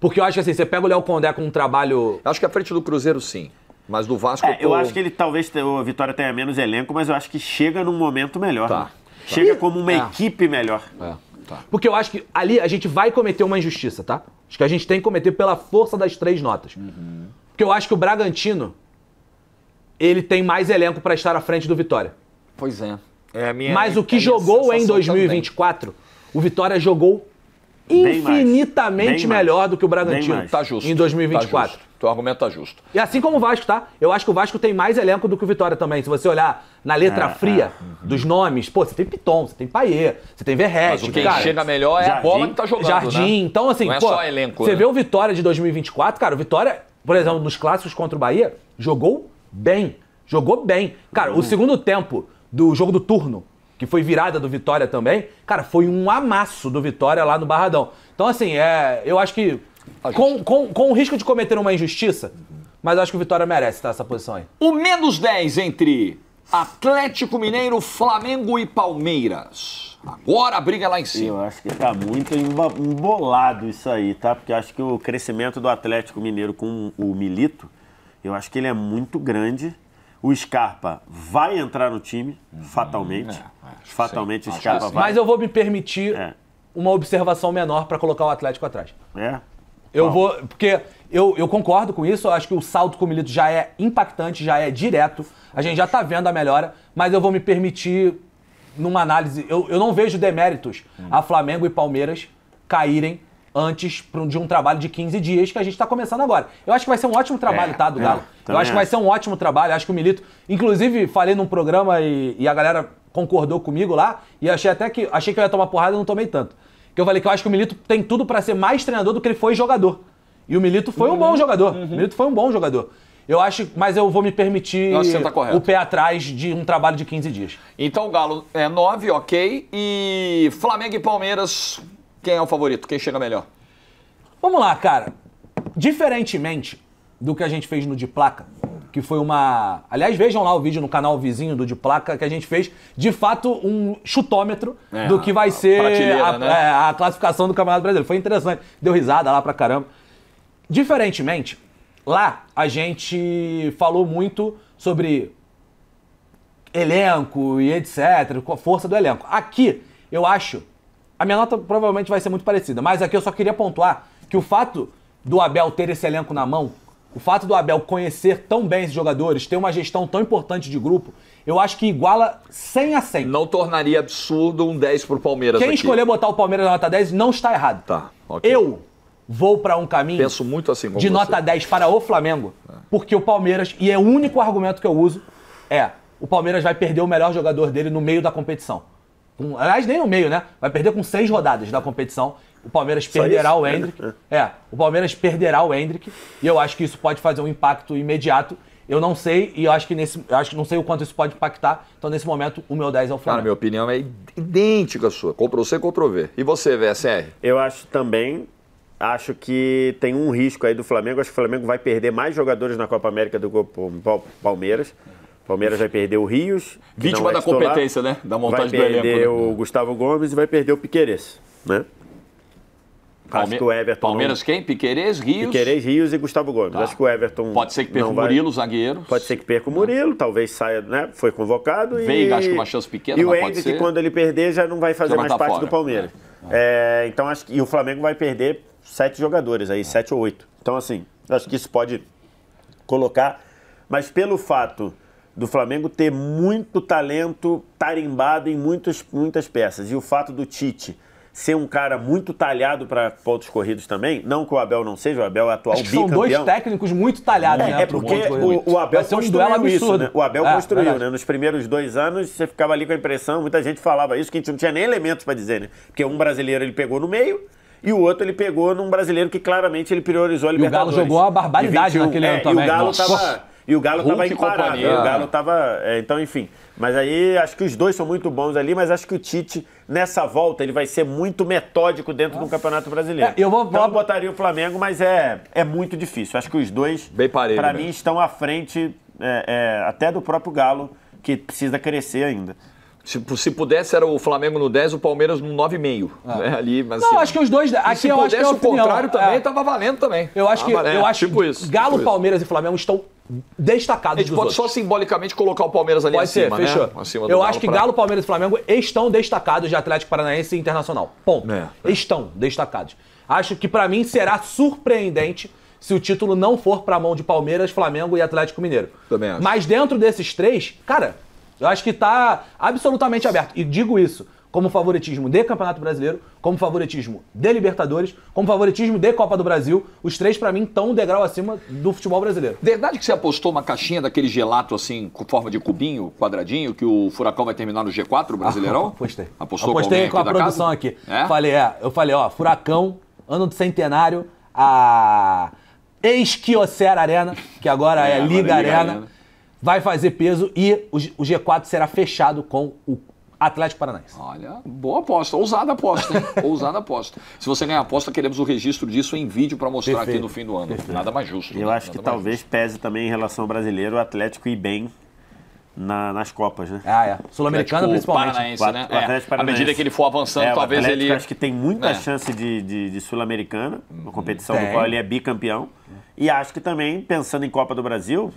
Porque eu acho que assim, você pega o Léo Condé com um trabalho... Acho que à frente do Cruzeiro, sim. Mas do Vasco... Eu acho que ele talvez, a Vitória tenha menos elenco, mas eu acho que chega num momento melhor. Chega como uma equipe melhor. Porque eu acho que ali a gente vai cometer uma injustiça, tá? Acho que a gente tem que cometer pela força das 3 notas. Porque eu acho que o Bragantino, ele tem mais elenco pra estar à frente do Vitória. Pois é. Mas o que jogou em 2024, o Vitória jogou infinitamente melhor do que o Bragantino em 2024. Teu argumento tá justo. E assim como o Vasco, tá? Eu acho que o Vasco tem mais elenco do que o Vitória também. Se você olhar na letra fria dos nomes, você tem Piton, você tem Paê, você tem Verrete. Mas quem chega melhor é a bola que tá jogando, Jardim. Né? Então, assim, não é só elenco, você vê o Vitória de 2024, cara, o Vitória, por exemplo, nos clássicos contra o Bahia, jogou bem. Jogou bem. Cara, o segundo tempo do jogo do turno, que foi virada do Vitória também, cara, foi um amasso do Vitória lá no Barradão. Então, assim, eu acho que com o risco de cometer uma injustiça, mas acho que o Vitória merece estar nessa posição aí. O menos 10 entre Atlético Mineiro, Flamengo e Palmeiras. Agora a briga é lá em cima. Eu acho que tá muito embolado isso aí, tá? Porque eu acho que o crescimento do Atlético Mineiro com o Milito, eu acho que ele é muito grande. O Scarpa vai entrar no time, fatalmente. Fatalmente o Scarpa vai. Mas eu vou me permitir uma observação menor para colocar o Atlético atrás. Porque eu concordo com isso, eu acho que o salto com o Milito já é impactante, já é direto, a gente já tá vendo a melhora, mas eu vou me permitir, numa análise, eu não vejo deméritos a Flamengo e Palmeiras caírem antes de um trabalho de 15 dias que a gente está começando agora. Eu acho que vai ser um ótimo trabalho, tá, do Galo? Eu acho que vai ser um ótimo trabalho, acho que o Milito... Inclusive, falei num programa e a galera concordou comigo lá, e achei que eu ia tomar porrada e não tomei tanto. Que eu falei que eu acho que o Milito tem tudo para ser mais treinador do que ele foi jogador. E o Milito foi um bom jogador. O Milito foi um bom jogador. Eu acho, mas eu vou me permitir o pé atrás de um trabalho de 15 dias. Então o Galo é 9, ok. E Flamengo e Palmeiras... Quem é o favorito? Quem chega melhor? Vamos lá, cara. Diferentemente do que a gente fez no De Placa, que foi uma... Aliás, vejam lá o vídeo no canal vizinho do De Placa, que a gente fez, de fato, um chutômetro do que vai ser a classificação do Campeonato Brasileiro. Foi interessante. Deu risada lá pra caramba. Diferentemente, lá a gente falou muito sobre elenco e etc., a força do elenco. Aqui, eu acho... A minha nota provavelmente vai ser muito parecida, mas aqui eu só queria pontuar que o fato do Abel ter esse elenco na mão o fato do Abel conhecer tão bem esses jogadores, ter uma gestão tão importante de grupo, eu acho que iguala 100 a 100. Não tornaria absurdo um 10 pro Palmeiras Quem aqui. escolher botar o Palmeiras na nota 10 não está errado. Tá, ok. Eu vou para um caminho Penso muito assim como de você. nota 10 para o Flamengo, porque o Palmeiras, e é o único argumento que eu uso, o Palmeiras vai perder o melhor jogador dele no meio da competição. Aliás, nem no meio, né? Vai perder com 6 rodadas da competição. O Palmeiras perderá o Endrick. O Palmeiras perderá o Endrick. E eu acho que isso pode fazer um impacto imediato. Eu não sei, e eu acho que não sei o quanto isso pode impactar. Então, nesse momento, o meu 10 é o Flamengo. Cara, minha opinião é idêntica à sua. Ctrl-C, Ctrl-V. E você, VSR? Eu acho também. Acho que tem um risco aí do Flamengo. Acho que o Flamengo vai perder mais jogadores na Copa América do que o Palmeiras. O Palmeiras vai perder o Rios. Vítima da competência, né? Da montagem do elenco. Vai perder o Gustavo Gomes e vai perder o Piquerez, né? Acho que o Everton... Palmeiras quem? Piquerez, Rios? Piquerez, Rios e Gustavo Gomes. Acho que o Everton... Pode ser que perca o Murilo, zagueiro. Pode ser que perca o Murilo, talvez saia, né? Foi convocado e... Veiga, acho que uma chance pequena, e mas o Endrick, quando ele perder, já não vai fazer mais parte do Palmeiras. Então, acho que... E o Flamengo vai perder 7 jogadores aí, 7 ou 8. Então, assim, acho que isso pode colocar... Mas pelo fato do Flamengo ter muito talento tarimbado em muitas peças, e o fato do Tite ser um cara muito talhado para pontos corridos também, não que o Abel não seja, o Abel é atual bicampeão. São dois técnicos muito talhados, né? É porque o Abel construiu isso, né? O Abel construiu, né? Nos primeiros 2 anos, você ficava ali com a impressão, muita gente falava isso, que a gente não tinha nem elementos para dizer, né? Porque um brasileiro ele pegou no meio, e o outro ele pegou num brasileiro que claramente ele priorizou a Libertadores. E o Galo jogou a barbaridade naquele ano também. E o Galo estava imparável. O Galo estava... então, enfim. Mas aí, acho que os dois são muito bons ali, mas acho que o Tite, nessa volta, ele vai ser muito metódico dentro do Campeonato Brasileiro. Então, eu botaria o Flamengo, mas é muito difícil. Acho que os dois, para mim, estão à frente até do próprio Galo, que precisa crescer ainda. Se pudesse, era o Flamengo no 10, o Palmeiras no 9,5. Né? Ali, mas, não, acho que os dois... Aqui se pudesse, o contrário também estava valendo também. Eu acho que tipo isso, Galo, Palmeiras e Flamengo estão destacados. A gente pode só simbolicamente colocar o Palmeiras ali acima, ser, fechou. Né? Acima do eu acho que Galo, Palmeiras e Flamengo estão destacados de Atlético Paranaense e Internacional. Ponto. Estão destacados. Acho que pra mim será surpreendente se o título não for pra mão de Palmeiras, Flamengo e Atlético Mineiro. Também acho. Mas dentro desses 3, cara, eu acho que tá absolutamente aberto. E digo isso como favoritismo de Campeonato Brasileiro, como favoritismo de Libertadores, como favoritismo de Copa do Brasil. Os 3, pra mim, estão um degrau acima do futebol brasileiro. Verdade que você apostou uma caixinha daquele gelato, assim, com forma de cubinho, quadradinho, que o Furacão vai terminar no G4, o Brasileirão? Apostei. Apostei com a produção casa? Aqui. Eu falei, Furacão, ano do centenário, a ex-Kyocera Arena, que agora é Liga Arena, vai fazer peso e o G4 será fechado com o Atlético Paranaense. Olha, boa aposta. Ousada aposta, hein? Ousada aposta. Se você ganhar aposta, queremos o registro disso em vídeo para mostrar aqui no fim do ano. Perfeito. Nada mais justo. Eu acho que talvez pese também em relação ao brasileiro o Atlético ir bem nas Copas, né? Sul-Americana principalmente. Paranaense, né? À medida que ele for avançando, talvez ele... Eu acho que tem muita chance de Sul-Americana, uma competição no qual ele é bicampeão. E acho que também, pensando em Copa do Brasil...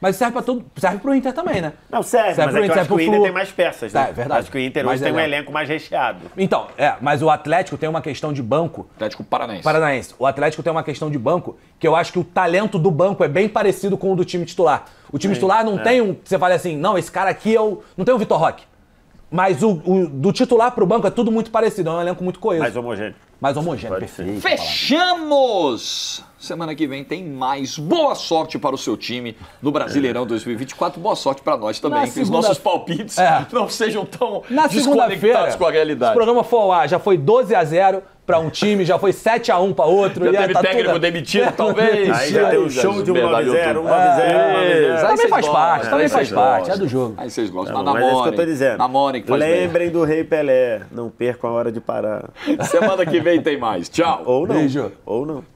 Mas serve pra tudo, serve pro Inter também, né? Não, serve mas eu acho que o Inter tem mais peças, né? É verdade. Acho que o Inter hoje tem um elenco mais recheado. Então, mas o Atlético tem uma questão de banco... Atlético Paranaense. O Atlético tem uma questão de banco que eu acho que o talento do banco é bem parecido com o do time titular. O time titular não tem você fala assim, não, esse cara aqui não tem o Vitor Roque. Mas do titular pro banco é tudo muito parecido, é um elenco muito coeso. Mais homogêneo, perfeito. Fechamos! Semana que vem tem mais. Boa sorte para o seu time no Brasileirão 2024. Boa sorte para nós também. Que os nossos palpites não sejam tão desconectados com a realidade. Se o programa for lá, já foi 12-0 para um time, já foi 7-1 para outro. Já teve técnico demitido, talvez. Aí já tem um show de 1-9-0, 1-9-0. Também faz parte, é do jogo. Aí vocês gostam. Mas é isso que eu tô dizendo. Lembrem do Rei Pelé, não percam a hora de parar. Semana que vem tem mais. Tchau. Ou não. Beijo. Ou não.